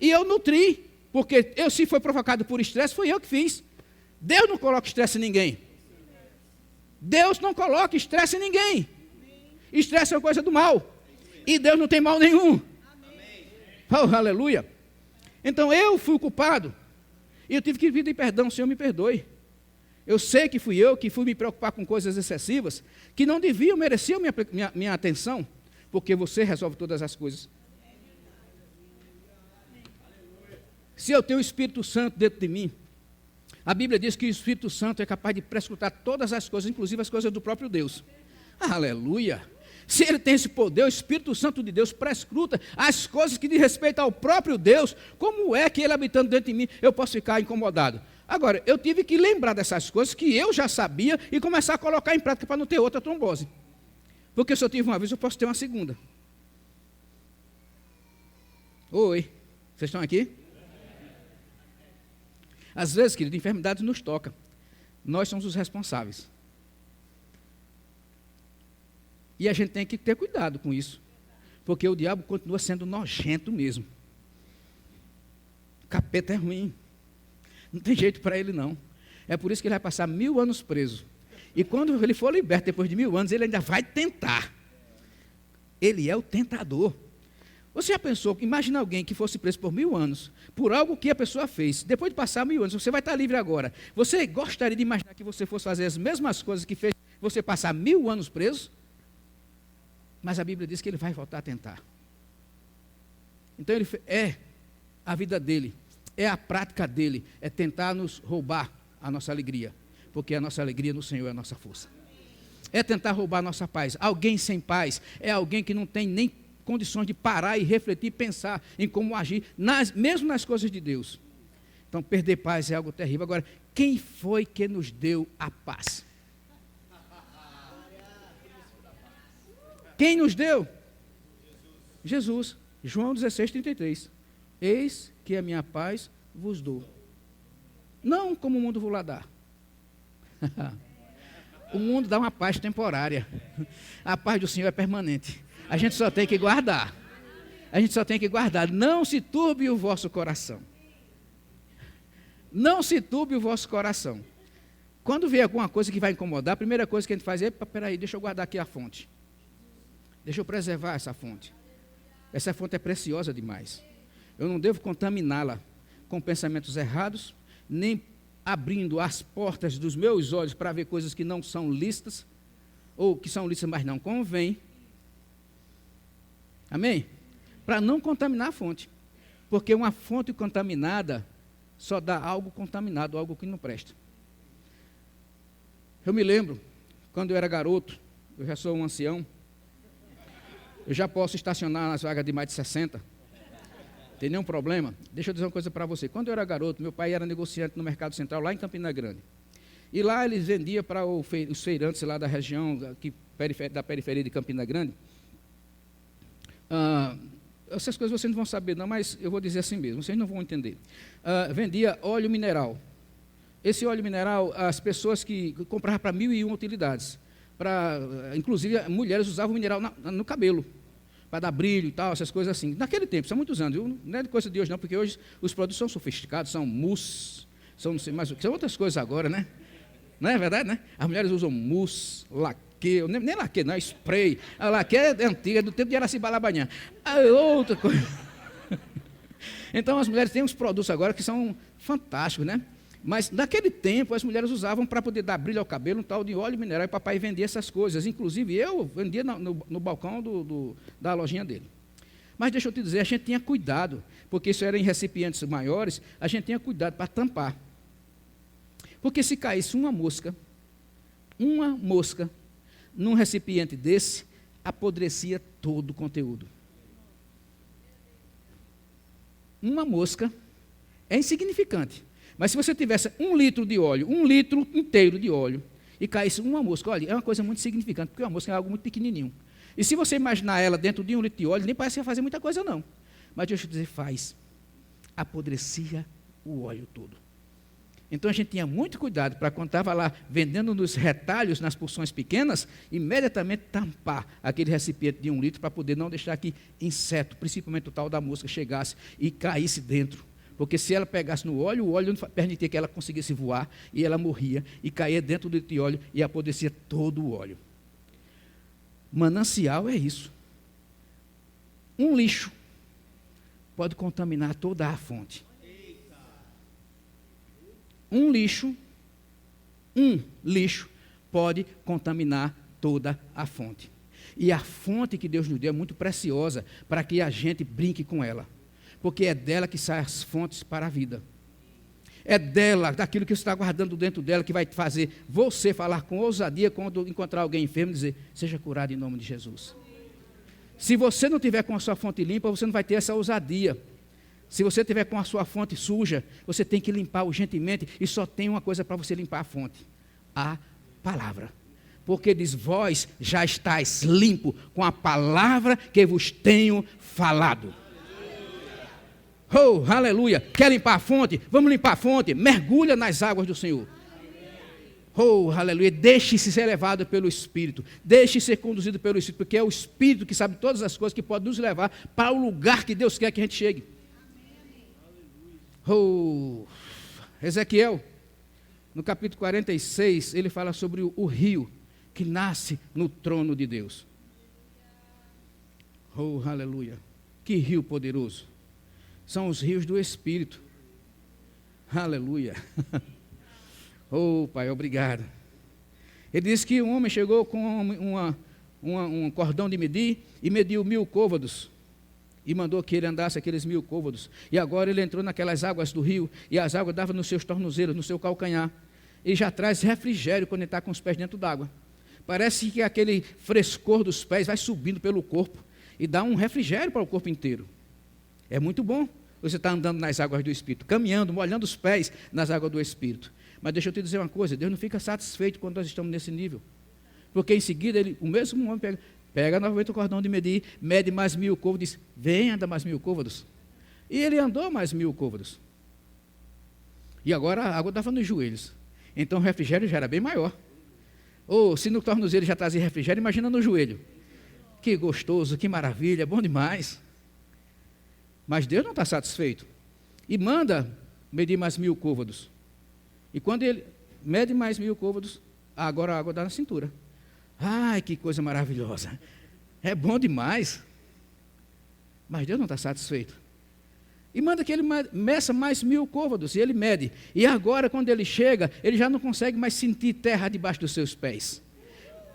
Speaker 2: E eu nutri, porque se foi provocado por estresse, foi eu que fiz. Deus não coloca estresse em ninguém. Deus não coloca estresse em ninguém. Estresse é uma coisa do mal. E Deus não tem mal nenhum. Oh, aleluia. Então eu fui o culpado. E eu tive que pedir perdão, Senhor, me perdoe. Eu sei que fui eu que fui me preocupar com coisas excessivas, que não deviam, mereciam minha atenção, porque você resolve todas as coisas. Se eu tenho o Espírito Santo dentro de mim, a Bíblia diz que o Espírito Santo é capaz de prescrutar todas as coisas, inclusive as coisas do próprio Deus. Aleluia. Se ele tem esse poder, o Espírito Santo de Deus prescruta as coisas que diz respeito ao próprio Deus, como é que ele habitando dentro de mim, eu posso ficar incomodado? Agora, eu tive que lembrar dessas coisas que eu já sabia e começar a colocar em prática para não ter outra trombose. Porque se eu tive uma vez, eu posso ter uma segunda. Oi, vocês estão aqui? Às vezes, querido, enfermidades nos tocam. Nós somos os responsáveis. E a gente tem que ter cuidado com isso. Porque o diabo continua sendo nojento mesmo. O capeta é ruim. Não tem jeito para ele, não. É por isso que ele vai passar 1000 anos preso. E quando ele for liberto depois de 1000 anos, ele ainda vai tentar. Ele é o tentador. Você já pensou, imagina alguém que fosse preso por 1000 anos, por algo que a pessoa fez, depois de passar 1000 anos, você vai estar livre agora. Você gostaria de imaginar que você fosse fazer as mesmas coisas que fez, você passar 1000 anos preso? Mas a Bíblia diz que ele vai voltar a tentar. Então é a vida dele, é a prática dele, é tentar nos roubar a nossa alegria, porque a nossa alegria no Senhor é a nossa força. É tentar roubar a nossa paz. Alguém sem paz é alguém que não tem nem condições de parar e refletir e pensar em como agir, mesmo nas coisas de Deus. Então, perder paz é algo terrível. Agora, quem foi que nos deu a paz? Quem nos deu? Jesus. João 16:33. Eis que a minha paz vos dou. Não como o mundo vos lá dá. O mundo dá uma paz temporária. A paz do Senhor é permanente. A gente só tem que guardar. A gente só tem que guardar. Não se turbe o vosso coração. Não se turbe o vosso coração. Quando vê alguma coisa que vai incomodar, a primeira coisa que a gente faz é, peraí, deixa eu guardar aqui a fonte. Deixa eu preservar essa fonte. Essa fonte é preciosa demais. Eu não devo contaminá-la com pensamentos errados, nem abrindo as portas dos meus olhos para ver coisas que não são lícitas, ou que são lícitas, mas não convém. Amém? Para não contaminar a fonte. Porque uma fonte contaminada só dá algo contaminado, algo que não presta. Eu me lembro, quando eu era garoto, eu já sou um ancião, eu já posso estacionar nas vagas de mais de 60, não tem nenhum problema. Deixa eu dizer uma coisa para você. Quando eu era garoto, meu pai era negociante no Mercado Central, lá em Campina Grande. E lá eles vendiam para os feirantes lá da região, da periferia de Campina Grande. Essas coisas vocês não vão saber não, mas eu vou dizer assim mesmo, vocês não vão entender. Vendia óleo mineral. Esse óleo mineral, as pessoas que compravam para 1.001 utilidades. Inclusive, mulheres usavam mineral no cabelo, para dar brilho e tal, essas coisas assim. Naquele tempo, são muitos anos, viu? Não é coisa de hoje não, porque hoje os produtos são sofisticados, são mousse, são não sei mais o que, são outras coisas agora, né? Não é verdade, né? As mulheres usam mousse, laque, nem laque não, spray. A laque é antiga, do tempo de Araci Balabanhã. Outra coisa. Então, as mulheres têm uns produtos agora que são fantásticos, né? Mas, naquele tempo, as mulheres usavam para poder dar brilho ao cabelo um tal de óleo mineral, e papai vendia essas coisas. Inclusive, eu vendia no balcão da lojinha dele. Mas, deixa eu te dizer, a gente tinha cuidado, porque isso era em recipientes maiores, a gente tinha cuidado para tampar. Porque se caísse uma mosca num recipiente desse, apodrecia todo o conteúdo. Uma mosca é insignificante. Mas se você tivesse 1 litro de óleo, 1 litro inteiro de óleo, e caísse uma mosca, olha, é uma coisa muito significante, porque uma mosca é algo muito pequenininho. E se você imaginar ela dentro de 1 litro de óleo, nem parece fazer muita coisa não. Mas deixa eu te dizer, faz. Apodrecia o óleo todo. Então a gente tinha muito cuidado para quando estava lá vendendo nos retalhos, nas porções pequenas, imediatamente tampar aquele recipiente de 1 litro para poder não deixar que inseto, principalmente o tal da mosca, chegasse e caísse dentro. Porque se ela pegasse no óleo, o óleo não permitia que ela conseguisse voar, e ela morria, e caía dentro do litro de óleo, e apodrecia todo o óleo. Manancial é isso. Um lixo pode contaminar toda a fonte. Um lixo pode contaminar toda a fonte. E a fonte que Deus nos deu é muito preciosa para que a gente brinque com ela. Porque é dela que saem as fontes para a vida. É dela, daquilo que você está guardando dentro dela, que vai fazer você falar com ousadia quando encontrar alguém enfermo e dizer, seja curado em nome de Jesus. Se você não tiver com a sua fonte limpa, você não vai ter essa ousadia. Se você tiver com a sua fonte suja, você tem que limpar urgentemente, e só tem uma coisa para você limpar a fonte: a palavra. Porque diz, vós já estáis limpo com a palavra que vos tenho falado. Oh, aleluia! Quer limpar a fonte? Vamos limpar a fonte. Mergulha nas águas do Senhor. Oh, aleluia! Deixe-se ser levado pelo Espírito. Deixe-se ser conduzido pelo Espírito, porque é o Espírito que sabe todas as coisas, que pode nos levar para o lugar que Deus quer que a gente chegue. Oh, Ezequiel, no capítulo 46, ele fala sobre o rio que nasce no trono de Deus. Oh, aleluia! Que rio poderoso! São os rios do Espírito. Aleluia. Oh, Pai, obrigado. Ele disse que um homem chegou com um cordão de medir e mediu 1000 côvados. E mandou que ele andasse aqueles 1000 côvados. E agora ele entrou naquelas águas do rio, e as águas davam nos seus tornozelos, no seu calcanhar. E já traz refrigério quando ele está com os pés dentro d'água. Parece que aquele frescor dos pés vai subindo pelo corpo e dá um refrigério para o corpo inteiro. É muito bom você estar andando nas águas do Espírito, caminhando, molhando os pés nas águas do Espírito. Mas deixa eu te dizer uma coisa, Deus não fica satisfeito quando nós estamos nesse nível. Porque em seguida, o mesmo homem pega novamente o cordão de medir, mede mais 1000 côvados, diz, vem, anda mais 1000 côvados. E ele andou mais 1000 côvados. E agora a água estava nos joelhos. Então o refrigério já era bem maior. Ou se no tornozelo já trazia refrigério, imagina no joelho. Que gostoso, que maravilha, bom demais. Mas Deus não está satisfeito. E manda medir mais 1000 côvados. E quando ele mede mais 1000 côvados, agora a água dá na cintura. Ai, que coisa maravilhosa. É bom demais. Mas Deus não está satisfeito. E manda que ele meça mais 1000 côvados, e ele mede. E agora, quando ele chega, ele já não consegue mais sentir terra debaixo dos seus pés.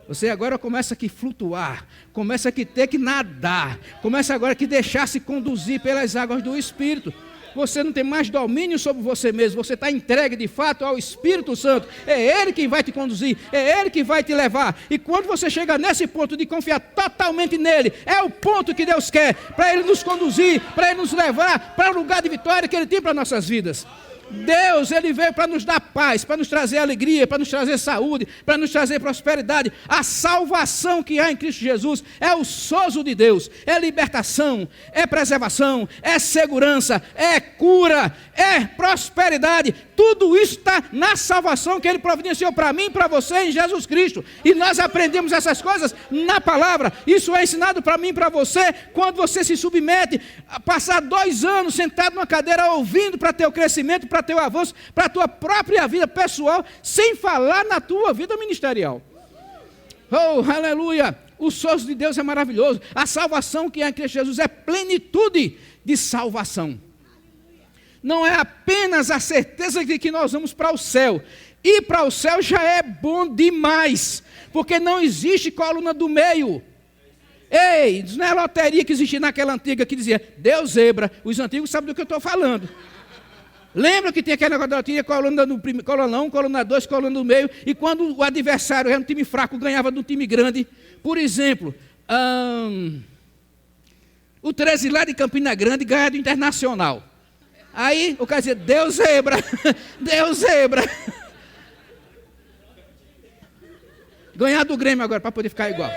Speaker 2: Você agora começa a flutuar, começa a ter que nadar, começa agora a deixar-se conduzir pelas águas do Espírito. Você não tem mais domínio sobre você mesmo, você está entregue de fato ao Espírito Santo. É Ele quem vai te conduzir, é Ele que vai te levar. E quando você chega nesse ponto de confiar totalmente nele, é o ponto que Deus quer, para Ele nos conduzir, para Ele nos levar para o lugar de vitória que Ele tem para nossas vidas. Deus, Ele veio para nos dar paz, para nos trazer alegria, para nos trazer saúde, para nos trazer prosperidade. A salvação que há em Cristo Jesus é o sozo de Deus, é libertação, é preservação, é segurança, é cura, é prosperidade. Tudo isso está na salvação que Ele providenciou para mim e para você em Jesus Cristo. E nós aprendemos essas coisas na palavra. Isso é ensinado para mim e para você quando você se submete a passar 2 anos sentado numa cadeira ouvindo para teu crescimento, para teu avanço, para a tua própria vida pessoal, sem falar na tua vida ministerial. Oh, aleluia! O sozo de Deus é maravilhoso. A salvação que é em Cristo Jesus é plenitude de salvação. Não é apenas a certeza de que nós vamos para o céu. Ir para o céu já é bom demais, porque não existe coluna do meio. Ei, não é a loteria que existia naquela antiga que dizia, Deus zebra. Os antigos sabem do que eu estou falando. Lembra que tinha aquele negócio da loteria, coluna 1, coluna 2, coluna do meio, e quando o adversário era um time fraco, ganhava de um time grande. Por exemplo, o 13 lá de Campina Grande ganha do Internacional. Aí o cara dizia, Deus zebra, Deus zebra. Ganhar do Grêmio agora para poder ficar igual.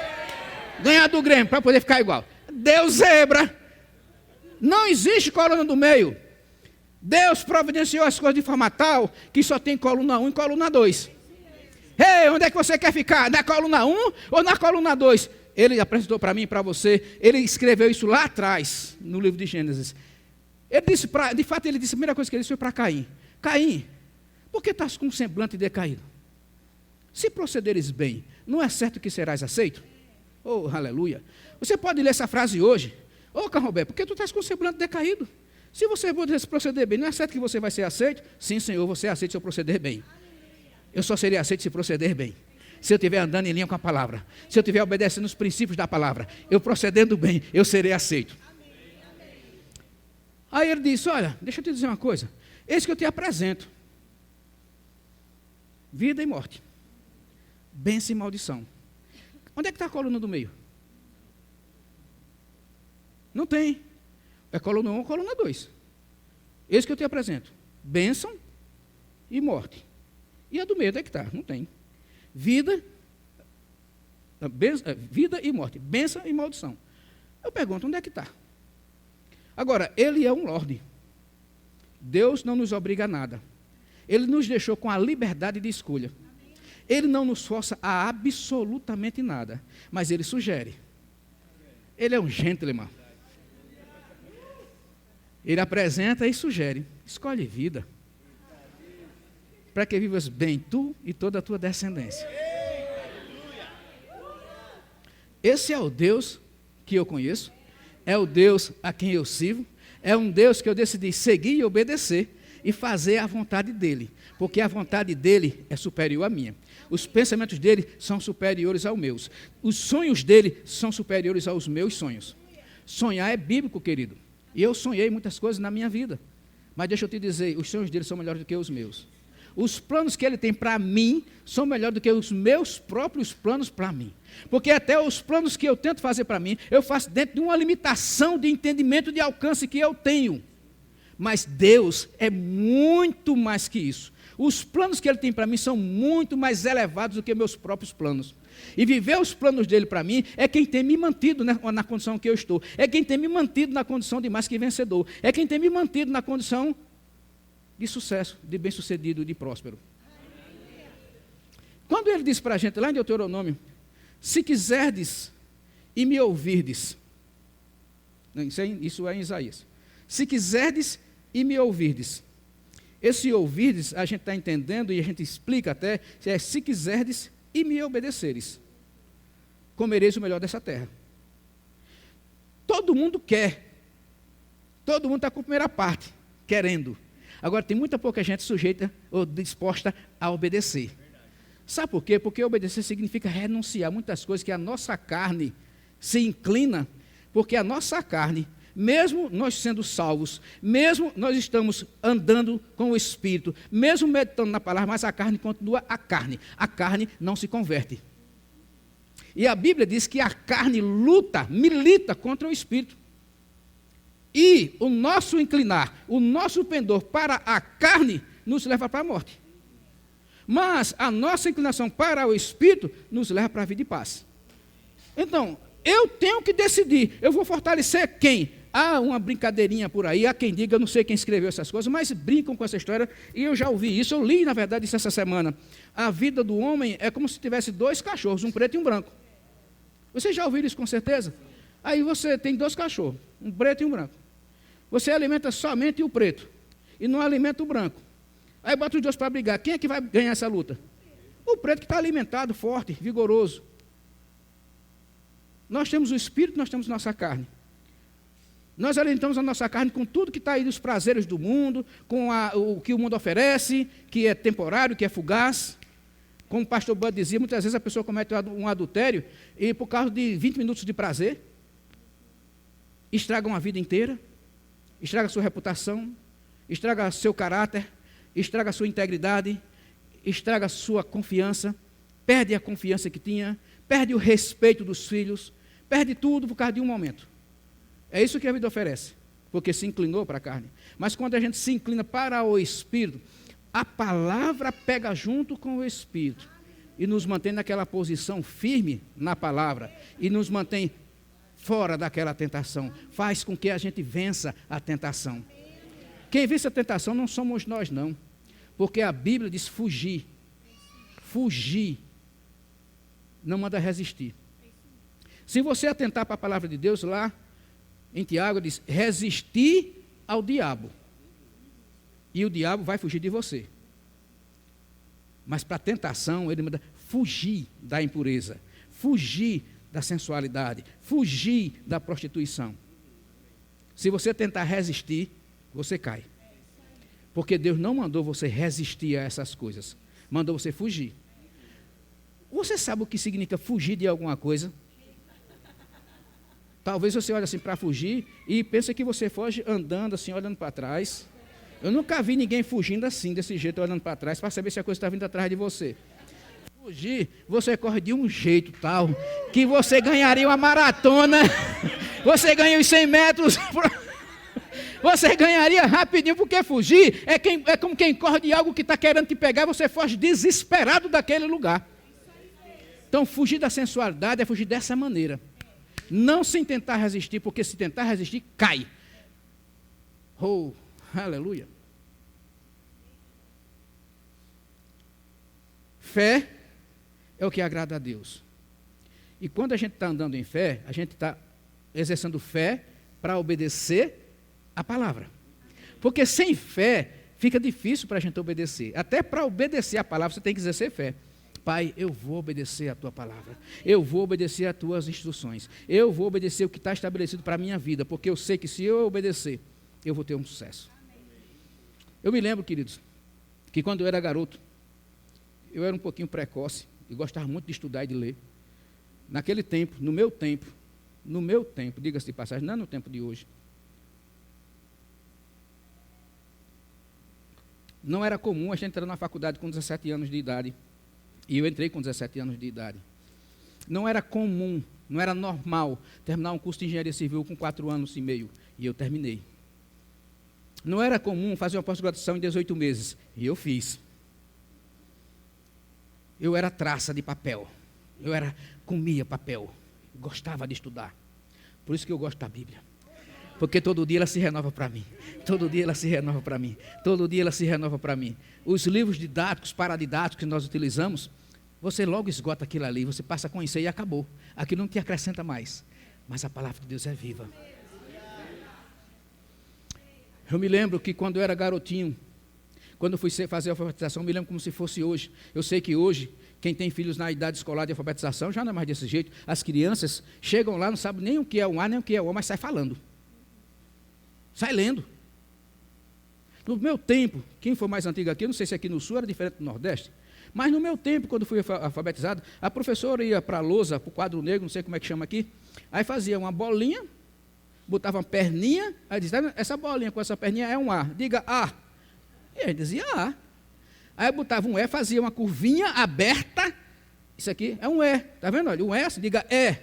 Speaker 2: Ganhar do Grêmio para poder ficar igual. Deus zebra. Não existe coluna do meio. Deus providenciou as coisas de forma tal que só tem coluna 1 e coluna 2. Ei, onde é que você quer ficar? Na coluna 1 ou na coluna 2? Ele apresentou para mim e para você. Ele escreveu isso lá atrás, no livro de Gênesis. Ele disse, de fato, ele disse, a primeira coisa que ele disse foi para Caim. Caim, por que estás com um semblante decaído? Se procederes bem, não é certo que serás aceito? Oh, aleluia. Você pode ler essa frase hoje. Oh, Carrobé, por que tu estás com um semblante decaído? Se você proceder bem, não é certo que você vai ser aceito? Sim, Senhor, você é aceito se eu proceder bem. Eu só serei aceito se proceder bem. Se eu estiver andando em linha com a palavra. Se eu estiver obedecendo os princípios da palavra. Eu procedendo bem, eu serei aceito. Aí ele disse, olha, deixa eu te dizer uma coisa. Eis que eu te apresento. Vida e morte. Bênção e maldição. Onde é que está a coluna do meio? Não tem. É coluna 1 ou coluna 2. Eis que eu te apresento. Bênção e morte. E a do meio, onde é que está? Não tem. Vida e morte. Bênção e maldição. Eu pergunto, onde é que está? Agora, ele é um Lorde. Deus não nos obriga a nada. Ele nos deixou com a liberdade de escolha. Ele não nos força a absolutamente nada. Mas ele sugere. Ele é um gentleman. Ele apresenta e sugere. Escolhe vida. Para que vivas bem tu e toda a tua descendência. Esse é o Deus que eu conheço. É o Deus a quem eu sirvo. É um Deus que eu decidi seguir e obedecer e fazer a vontade dEle. Porque a vontade dEle é superior à minha. Os pensamentos dEle são superiores aos meus. Os sonhos dEle são superiores aos meus sonhos. Sonhar é bíblico, querido. E eu sonhei muitas coisas na minha vida. Mas deixa eu te dizer, os sonhos dEle são melhores do que os meus. Os planos que Ele tem para mim são melhores do que os meus próprios planos para mim. Porque até os planos que eu tento fazer para mim, eu faço dentro de uma limitação de entendimento, de alcance que eu tenho. Mas Deus é muito mais que isso. Os planos que Ele tem para mim são muito mais elevados do que meus próprios planos. E viver os planos dEle para mim é quem tem me mantido na condição que eu estou. É quem tem me mantido na condição de mais que vencedor. É quem tem me mantido na condição de sucesso, de bem-sucedido, de próspero. Quando Ele diz para a gente, lá em Deuteronômio, se quiserdes e me ouvirdes, isso é em Isaías, se quiserdes e me ouvirdes, esse ouvirdes a gente está entendendo e a gente explica até, se quiserdes e me obedeceres, comereis o melhor dessa terra. Todo mundo quer Todo mundo está com a primeira parte, querendo. Agora, tem muita pouca gente sujeita ou disposta a obedecer. Sabe por quê? Porque obedecer significa renunciar a muitas coisas que a nossa carne se inclina, porque a nossa carne, mesmo nós sendo salvos, mesmo nós estamos andando com o Espírito, mesmo meditando na palavra, mas a carne continua a carne não se converte. E a Bíblia diz que a carne milita contra o Espírito. E o nosso inclinar, o nosso pendor para a carne, nos leva para a morte. Mas a nossa inclinação para o Espírito nos leva para a vida e paz. Então, eu tenho que decidir, eu vou fortalecer quem? Há uma brincadeirinha por aí, há quem diga, eu não sei quem escreveu essas coisas, mas brincam com essa história, e eu já ouvi isso, eu li, na verdade, isso essa semana. A vida do homem é como se tivesse 2 cachorros, um preto e um branco. Vocês já ouviram isso com certeza? Aí você tem 2 cachorros, um preto e um branco. Você alimenta somente o preto, e não alimenta o branco. Aí bota os 2 para brigar, quem é que vai ganhar essa luta? O preto que está alimentado, forte, vigoroso. Nós temos o Espírito, nós temos nossa carne. Nós alimentamos a nossa carne com tudo que está aí dos prazeres do mundo, com o que o mundo oferece, que é temporário, que é fugaz. Como o pastor Bud dizia, muitas vezes a pessoa comete um adultério e por causa de 20 minutos de prazer, estraga uma vida inteira, estraga a sua reputação, estraga seu caráter, estraga a sua integridade, estraga a sua confiança, perde a confiança que tinha, perde o respeito dos filhos, perde tudo por causa de um momento. É isso que a vida oferece, porque se inclinou para a carne. Mas quando a gente se inclina para o Espírito, a palavra pega junto com o Espírito e nos mantém naquela posição firme na palavra e nos mantém fora daquela tentação. Faz com que a gente vença a tentação. Quem vence a tentação não somos nós, não. Porque a Bíblia diz fugir. Fugir. Não manda resistir. Se você atentar para a palavra de Deus lá, em Tiago diz, resistir ao diabo. E o diabo vai fugir de você. Mas para a tentação, ele manda fugir da impureza, fugir da sensualidade, fugir da prostituição. Se você tentar resistir, você cai. Porque Deus não mandou você resistir a essas coisas, mandou você fugir. Você sabe o que significa fugir de alguma coisa? Talvez você olhe assim para fugir e pense que você foge andando assim, olhando para trás. Eu nunca vi ninguém fugindo assim, desse jeito, olhando para trás, para saber se a coisa está vindo atrás de você. Fugir, você corre de um jeito tal, que você ganharia uma maratona, você ganha os 100 metros, você ganharia rapidinho, porque fugir é como quem corre de algo que está querendo te pegar, você foge desesperado daquele lugar. Então, fugir da sensualidade é fugir dessa maneira. Não sem tentar resistir, porque se tentar resistir, cai. Oh, aleluia. Fé é o que agrada a Deus. E quando a gente está andando em fé, a gente está exercendo fé para obedecer a palavra. Porque sem fé, fica difícil para a gente obedecer. Até para obedecer a palavra, você tem que exercer fé. Pai, eu vou obedecer a tua palavra, eu vou obedecer as tuas instruções, eu vou obedecer o que está estabelecido para a minha vida, porque eu sei que se eu obedecer, eu vou ter um sucesso. Eu me lembro, queridos, que quando eu era garoto, eu era um pouquinho precoce, e gostava muito de estudar e de ler. Naquele tempo, no meu tempo, diga-se de passagem, não é no tempo de hoje, não era comum a gente entrar na faculdade com 17 anos de idade. E eu entrei com 17 anos de idade. Não era comum, não era normal terminar um curso de engenharia civil com 4 anos e meio. E eu terminei. Não era comum fazer uma pós-graduação em 18 meses. E eu fiz. Eu era traça de papel. Comia papel. Gostava de estudar. Por isso que eu gosto da Bíblia. Porque todo dia ela se renova para mim. Todo dia ela se renova para mim. Todo dia ela se renova para mim. Os livros didáticos, paradidáticos que nós utilizamos, você logo esgota aquilo ali, você passa a conhecer e acabou. Aquilo não te acrescenta mais. Mas a palavra de Deus é viva. Eu me lembro que quando eu era garotinho, quando eu fui fazer a alfabetização, eu me lembro como se fosse hoje. Eu sei que hoje, quem tem filhos na idade escolar de alfabetização, já não é mais desse jeito. As crianças chegam lá, não sabem nem o que é um A, nem o que é o O, mas sai falando. Sai lendo. No meu tempo, quem for mais antigo aqui, eu não sei se aqui no Sul era diferente do Nordeste, mas no meu tempo, quando fui alfabetizado, a professora ia para a lousa, para o quadro negro, não sei como é que chama aqui, aí fazia uma bolinha, botava uma perninha, aí dizia, essa bolinha com essa perninha é um A, diga A. E aí dizia A. Aí botava um E, fazia uma curvinha aberta, isso aqui é um E, está vendo? Olha, um S, diga E,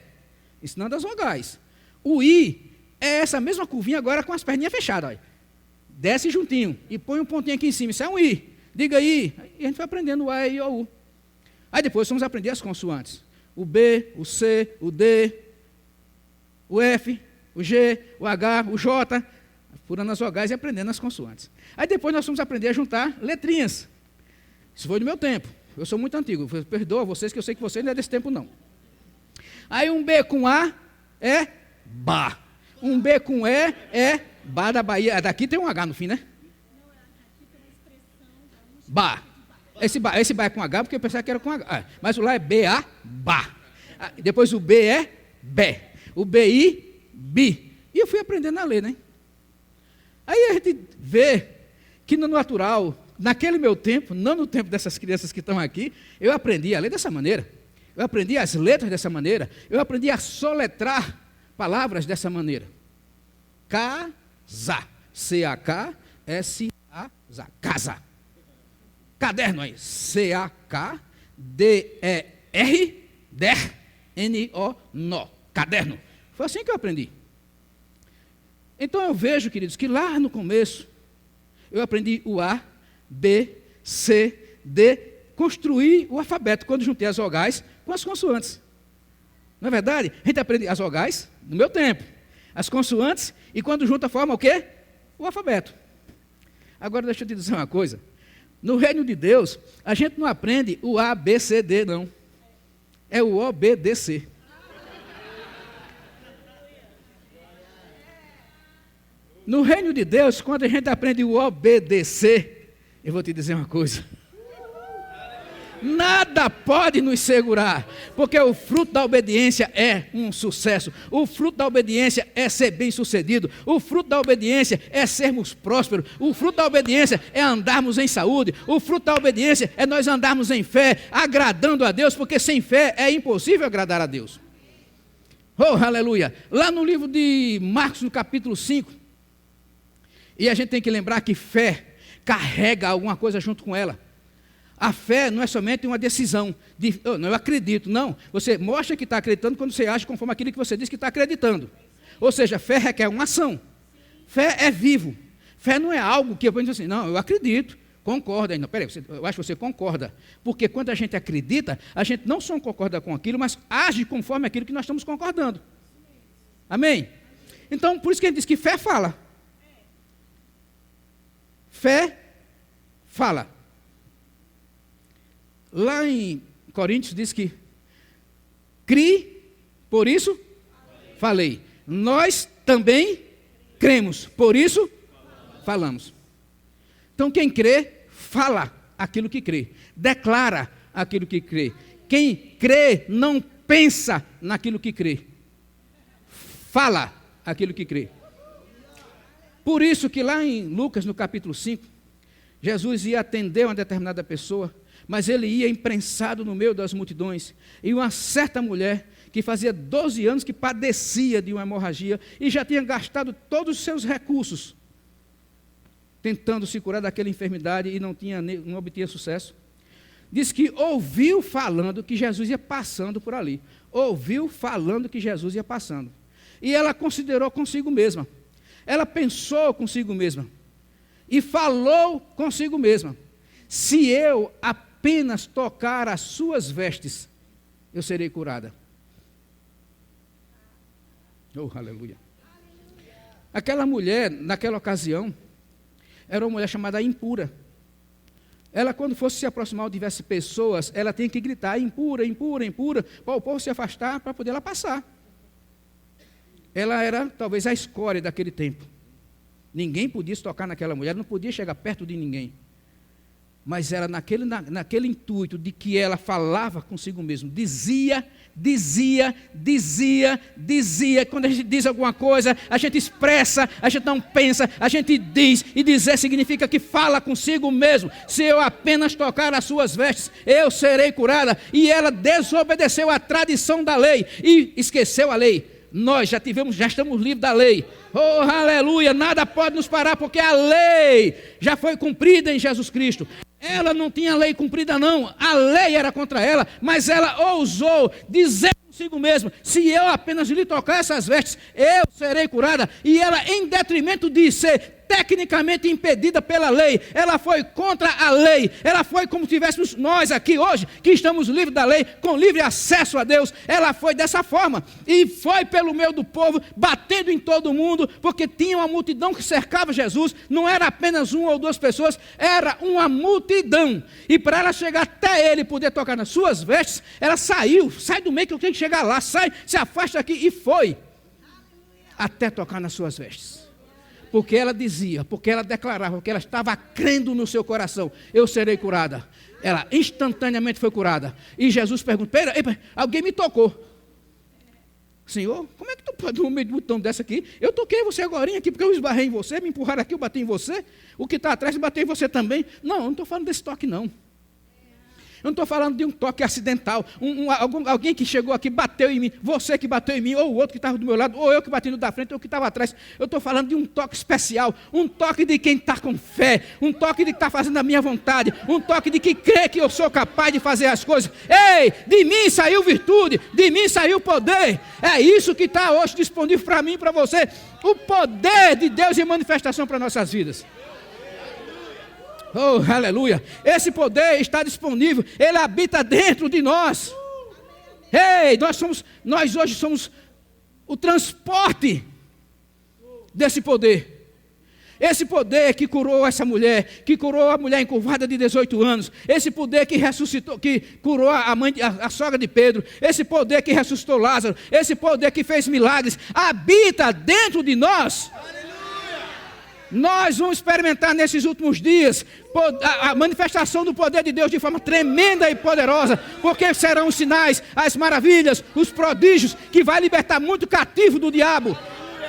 Speaker 2: ensinando as vogais. O I é essa mesma curvinha agora com as perninhas fechadas, olha. Desce juntinho e põe um pontinho aqui em cima, isso é um I, diga I. E a gente vai aprendendo o A, E, I, O, U. Aí depois vamos aprender as consoantes, o B, o C, o D, o F, o G, o H, o J, furando as vogais e aprendendo as consoantes. Aí depois nós vamos aprender a juntar letrinhas. Isso foi no meu tempo. Eu sou muito antigo. Perdoa vocês, que eu sei que vocês não é desse tempo, não. Aí um B com A é Bá. Um B com E é Bá da Bahia. Daqui tem um H no fim, né? Bá. Esse Bá é com H, porque eu pensava que era com H. Mas o lá é B-A, Bá. Depois o B é Bé. O B-I, Bi. E eu fui aprendendo a ler, né? Aí a gente vê que no natural, naquele meu tempo, não no tempo dessas crianças que estão aqui, eu aprendi a ler dessa maneira. Eu aprendi as letras dessa maneira. Eu aprendi a soletrar palavras dessa maneira. Casa. C-A-K-S-A-Z. Casa. Caderno aí. C-A-K-D-E-R. Der. N-O-No. Caderno. Foi assim que eu aprendi. Então eu vejo, queridos, que lá no começo, eu aprendi o A, B, C, D, construí o alfabeto quando juntei as vogais com as consoantes. Não é verdade? A gente aprende as vogais no meu tempo, as consoantes, e quando junta forma o quê? O alfabeto. Agora deixa eu te dizer uma coisa. No reino de Deus, a gente não aprende o A, B, C, D, não. É o O, B, D, C. No reino de Deus, quando a gente aprende o obedecer, eu vou te dizer uma coisa. Nada pode nos segurar, porque o fruto da obediência é um sucesso. O fruto da obediência é ser bem-sucedido. O fruto da obediência é sermos prósperos. O fruto da obediência é andarmos em saúde. O fruto da obediência é nós andarmos em fé, agradando a Deus, porque sem fé é impossível agradar a Deus. Oh, aleluia! Lá no livro de Marcos, no capítulo 5, e a gente tem que lembrar que fé carrega alguma coisa junto com ela. A fé não é somente uma decisão de, eu acredito, não. Você mostra que está acreditando quando você age conforme aquilo que você diz que está acreditando. Ou seja, fé requer uma ação. Fé é vivo. Fé não é algo que eu vou dizer assim, não, eu acredito, concorda. Não, peraí, eu acho que você concorda. Porque quando a gente acredita, a gente não só concorda com aquilo, mas age conforme aquilo que nós estamos concordando. Amém? Então, por isso que a gente diz que fé fala. Fé fala. Lá em Coríntios diz que cri, por isso falei. Nós também cremos, por isso falamos. Então quem crê, fala aquilo que crê. Declara aquilo que crê. Quem crê não pensa naquilo que crê. Fala aquilo que crê. Por isso que lá em Lucas, no capítulo 5, Jesus ia atender uma determinada pessoa, mas ele ia imprensado no meio das multidões, e uma certa mulher, que fazia 12 anos que padecia de uma hemorragia, e já tinha gastado todos os seus recursos, tentando se curar daquela enfermidade, e não obtinha sucesso, diz que ouviu falando que Jesus ia passando por ali, ouviu falando que Jesus ia passando, e ela considerou consigo mesma, ela pensou consigo mesma e falou consigo mesma: se eu apenas tocar as suas vestes, eu serei curada. Oh, aleluia. Aquela mulher, naquela ocasião, era uma mulher chamada impura. Ela, quando fosse se aproximar ou tivesse pessoas, ela tinha que gritar: impura, impura, impura, para o povo se afastar, para poder ela passar. Ela era talvez a escória daquele tempo. Ninguém podia se tocar naquela mulher, não podia chegar perto de ninguém. Mas era naquele intuito de que ela falava consigo mesma, dizia. Quando a gente diz alguma coisa, a gente expressa, a gente não pensa, a gente diz. E dizer significa que fala consigo mesmo. Se eu apenas tocar as suas vestes, eu serei curada. E ela desobedeceu à tradição da lei e esqueceu a lei. Nós já estamos livres da lei. Oh, aleluia, nada pode nos parar, porque a lei já foi cumprida em Jesus Cristo. Ela não tinha lei cumprida não, a lei era contra ela, mas ela ousou dizer consigo mesma, se eu apenas lhe tocar essas vestes, eu serei curada. E ela, em detrimento de ser tecnicamente impedida pela lei, ela foi contra a lei, ela foi como se tivéssemos nós aqui hoje, que estamos livres da lei, com livre acesso a Deus, ela foi dessa forma, e foi pelo meio do povo, batendo em todo mundo, porque tinha uma multidão que cercava Jesus, não era apenas uma ou duas pessoas, era uma multidão, e para ela chegar até ele, poder tocar nas suas vestes, ela sai do meio que eu tenho que chegar lá, se afasta aqui, e foi, até tocar nas suas vestes. Porque ela dizia, porque ela declarava, porque ela estava crendo no seu coração, eu serei curada. Ela instantaneamente foi curada. E Jesus pergunta, pera, alguém me tocou. Senhor, como é que tu pode no meio de um botão dessa aqui? Eu toquei você agora aqui, porque eu esbarrei em você, me empurraram aqui, eu bati em você. O que está atrás bateu em você também. Não, eu não estou falando desse toque não. Eu não estou falando de um toque acidental, alguém que chegou aqui, bateu em mim, você que bateu em mim, ou o outro que estava do meu lado, ou eu que bati no da frente, ou o que estava atrás. Eu estou falando de um toque especial, um toque de quem está com fé, um toque de que está fazendo a minha vontade, um toque de que crê que eu sou capaz de fazer as coisas. Ei, de mim saiu virtude, de mim saiu poder. É isso que está hoje disponível para mim e para você. O poder de Deus em manifestação para nossas vidas. Oh, aleluia, esse poder está disponível, ele habita dentro de nós. Ei, nós hoje somos o transporte desse poder. Esse poder que curou essa mulher, que curou a mulher encurvada de 18 anos, esse poder que ressuscitou, que curou a sogra de Pedro, esse poder que ressuscitou Lázaro, esse poder que fez milagres, habita dentro de nós. Nós vamos experimentar nesses últimos dias a manifestação do poder de Deus de forma tremenda e poderosa, porque serão os sinais, as maravilhas, os prodígios, que vai libertar muito cativo do diabo.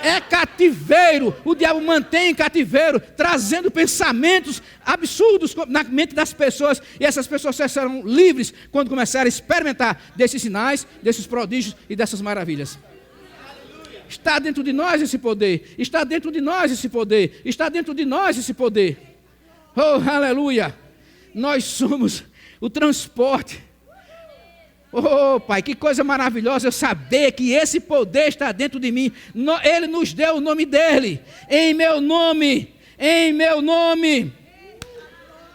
Speaker 2: É cativeiro, o diabo mantém em cativeiro, trazendo pensamentos absurdos na mente das pessoas, e essas pessoas serão livres quando começarem a experimentar desses sinais, desses prodígios e dessas maravilhas. Está dentro de nós esse poder, está dentro de nós esse poder, está dentro de nós esse poder. Oh, aleluia! Nós somos o transporte. Oh, Pai, que coisa maravilhosa eu saber que esse poder está dentro de mim. Ele nos deu o nome dele, em meu nome, em meu nome.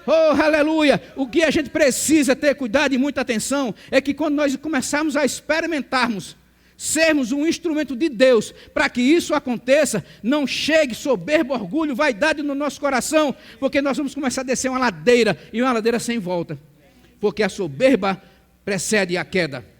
Speaker 2: Oh, aleluia! O que a gente precisa ter cuidado e muita atenção é que quando nós começarmos a experimentarmos, sermos um instrumento de Deus, para que isso aconteça, não chegue soberbo, orgulho, vaidade no nosso coração, porque nós vamos começar a descer uma ladeira, e uma ladeira sem volta, porque a soberba precede a queda.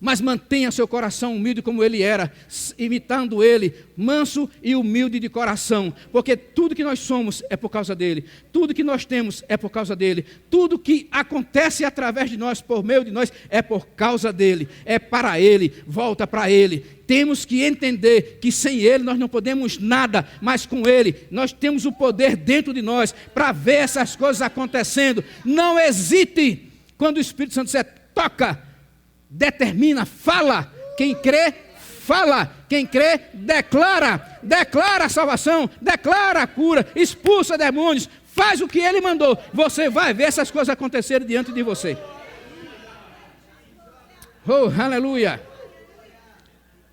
Speaker 2: Mas mantenha seu coração humilde como ele era, imitando ele, manso e humilde de coração, porque tudo que nós somos é por causa dele, tudo que nós temos é por causa dele, tudo que acontece através de nós, por meio de nós, é por causa dele, é para ele, volta para ele. Temos que entender que sem ele nós não podemos nada, mas com ele nós temos o poder dentro de nós para ver essas coisas acontecendo. Não hesite quando o Espírito Santo se toca, determina, fala. Quem crê, fala. Quem crê, declara. Declara a salvação, declara a cura, expulsa demônios, faz o que ele mandou. Você vai ver essas coisas acontecerem diante de você. Oh, aleluia.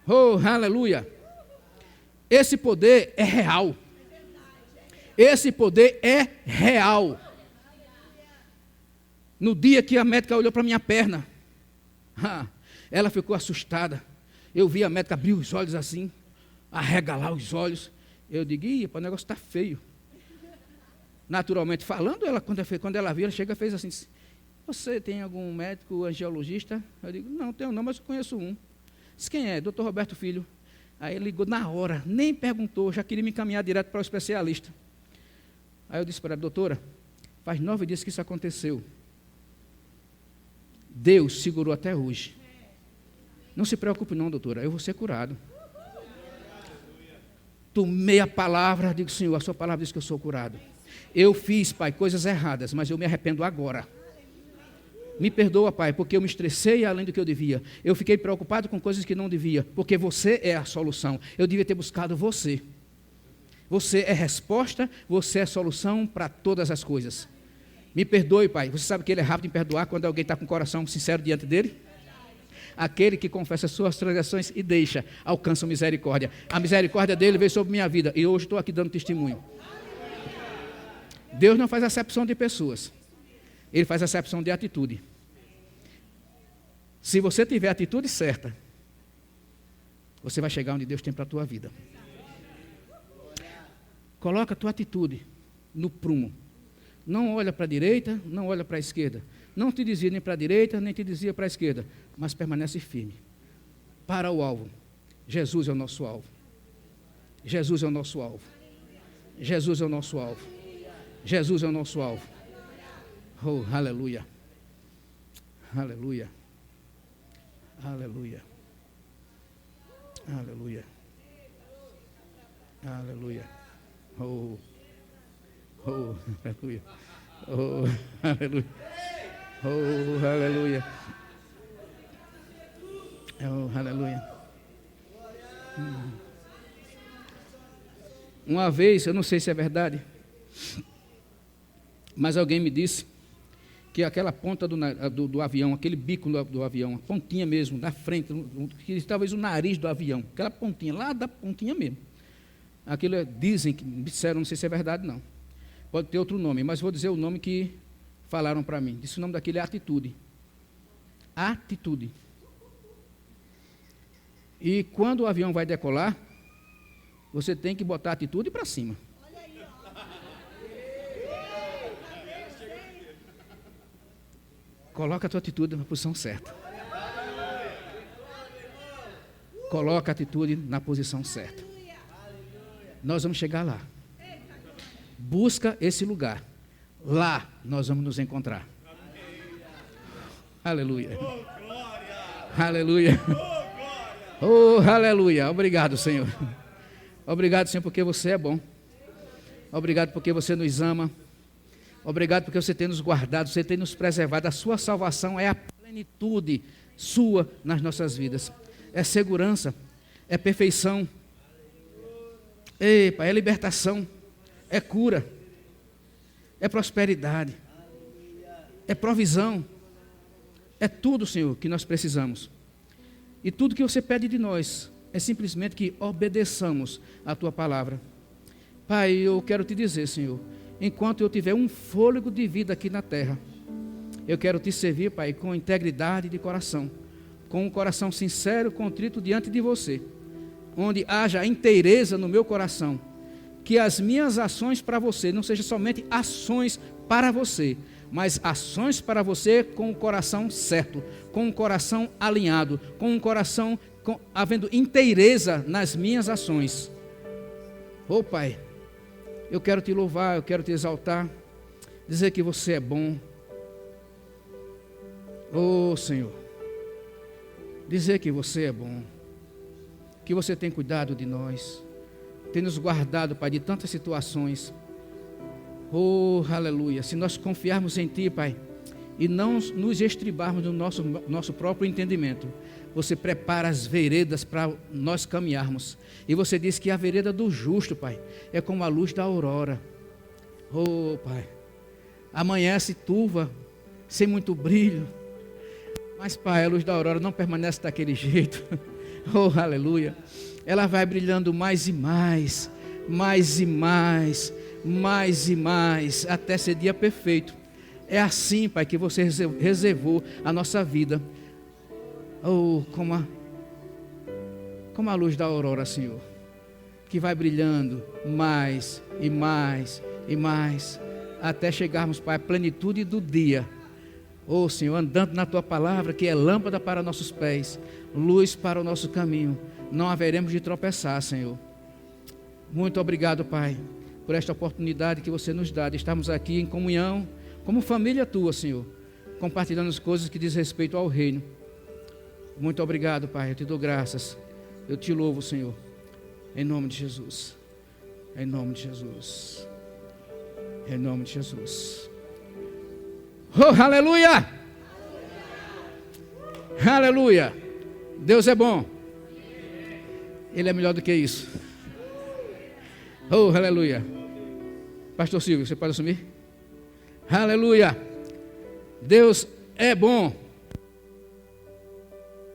Speaker 2: Oh, aleluia. Esse poder é real. Esse poder é real. No dia que a médica olhou para a minha perna, ela ficou assustada. Eu vi a médica abrir os olhos assim, arregalar os olhos. Eu digo, o negócio está feio. Naturalmente falando, quando ela viu, ela chega e fez assim: você tem algum médico angiologista? Eu digo, não tenho não, mas eu conheço um. Diz, quem é? Dr. Roberto Filho. Aí ele ligou na hora, nem perguntou, já queria me encaminhar direto para o especialista. Aí eu disse para ela, doutora, Faz 9 dias que isso aconteceu. Deus segurou até hoje. Não se preocupe não, doutora, eu vou ser curado. Tomei a palavra, digo, Senhor, a sua palavra diz que eu sou curado. Eu fiz, Pai, coisas erradas, mas eu me arrependo agora. Me perdoa, Pai, porque eu me estressei além do que eu devia. Eu fiquei preocupado com coisas que não devia, porque você é a solução. Eu devia ter buscado você. Você é resposta, você é solução para todas as coisas. Me perdoe, Pai. Você sabe que Ele é rápido em perdoar quando alguém está com o coração sincero diante dEle? Aquele que confessa suas transgressões e deixa, alcança misericórdia. A misericórdia dEle veio sobre minha vida e hoje estou aqui dando testemunho. Deus não faz acepção de pessoas. Ele faz acepção de atitude. Se você tiver a atitude certa, você vai chegar onde Deus tem para a tua vida. Coloca a tua atitude no prumo. Não olha para a direita, não olha para a esquerda. Não te dizia nem para a direita, nem te dizia para a esquerda. Mas permanece firme. Para o alvo. Jesus é o nosso alvo. Jesus é o nosso alvo. Jesus é o nosso alvo. Jesus é o nosso alvo. Oh, aleluia. Aleluia. Aleluia. Aleluia. Aleluia. Oh, oh, aleluia. Oh, aleluia. Oh, aleluia. Oh, aleluia. Uma vez, eu não sei se é verdade, mas alguém me disse que aquela ponta do avião, aquele bico do avião, a pontinha mesmo, na frente, que talvez o nariz do avião, aquela pontinha, lá da pontinha mesmo. Aquilo dizem, me disseram, não sei se é verdade não. Pode ter outro nome, mas vou dizer o nome que falaram para mim. Disse o nome daquele é atitude. Atitude. E quando o avião vai decolar, você tem que botar a atitude para cima. Coloca a tua atitude na posição certa. Coloca a atitude na posição certa. Nós vamos chegar lá. Busca esse lugar. Lá nós vamos nos encontrar. Aleluia. Aleluia. Oh, aleluia. Obrigado, Senhor. Obrigado, Senhor, porque você é bom. Obrigado porque você nos ama. Obrigado porque você tem nos guardado, você tem nos preservado. A sua salvação é a plenitude sua nas nossas vidas. É segurança, é perfeição. Ei, Pai, é libertação, é cura, é prosperidade, é provisão. É tudo, Senhor, que nós precisamos. E tudo que você pede de nós é simplesmente que obedeçamos a Tua palavra. Pai, eu quero te dizer, Senhor, enquanto eu tiver um fôlego de vida aqui na terra, eu quero te servir, Pai, com integridade de coração, com um coração sincero, contrito diante de você, onde haja inteireza no meu coração, que as minhas ações para você não sejam somente ações para você, mas ações para você com o coração certo, com o coração alinhado, com um coração havendo inteireza nas minhas ações. Oh, Pai, eu quero te louvar, eu quero te exaltar, dizer que você é bom. Oh, Senhor, dizer que você é bom, que você tem cuidado de nós, tem nos guardado, Pai, de tantas situações. Oh, aleluia. Se nós confiarmos em Ti, Pai, e não nos estribarmos no nosso próprio entendimento, você prepara as veredas para nós caminharmos. E você diz que a vereda do justo, Pai, é como a luz da aurora. Oh, Pai, amanhece turva, sem muito brilho, mas, Pai, a luz da aurora não permanece daquele jeito. Oh, aleluia. Ela vai brilhando mais e mais, mais e mais, mais e mais, até ser dia perfeito. É assim, Pai, que você reservou a nossa vida. Oh, como a luz da aurora, Senhor, que vai brilhando mais e mais e mais, até chegarmos, Pai, à plenitude do dia. Oh, Senhor, andando na Tua palavra, que é lâmpada para nossos pés, luz para o nosso caminho, não haveremos de tropeçar, Senhor. Muito obrigado, Pai, por esta oportunidade que você nos dá de estarmos aqui em comunhão, como família tua, Senhor, compartilhando as coisas que diz respeito ao reino. Muito obrigado, Pai, eu te dou graças, eu te louvo, Senhor, em nome de Jesus, em nome de Jesus, em nome de Jesus. Oh, aleluia! Aleluia! Deus é bom, Ele é melhor do que isso. Oh, aleluia! Pastor Silvio, você pode assumir? Aleluia! Deus é bom.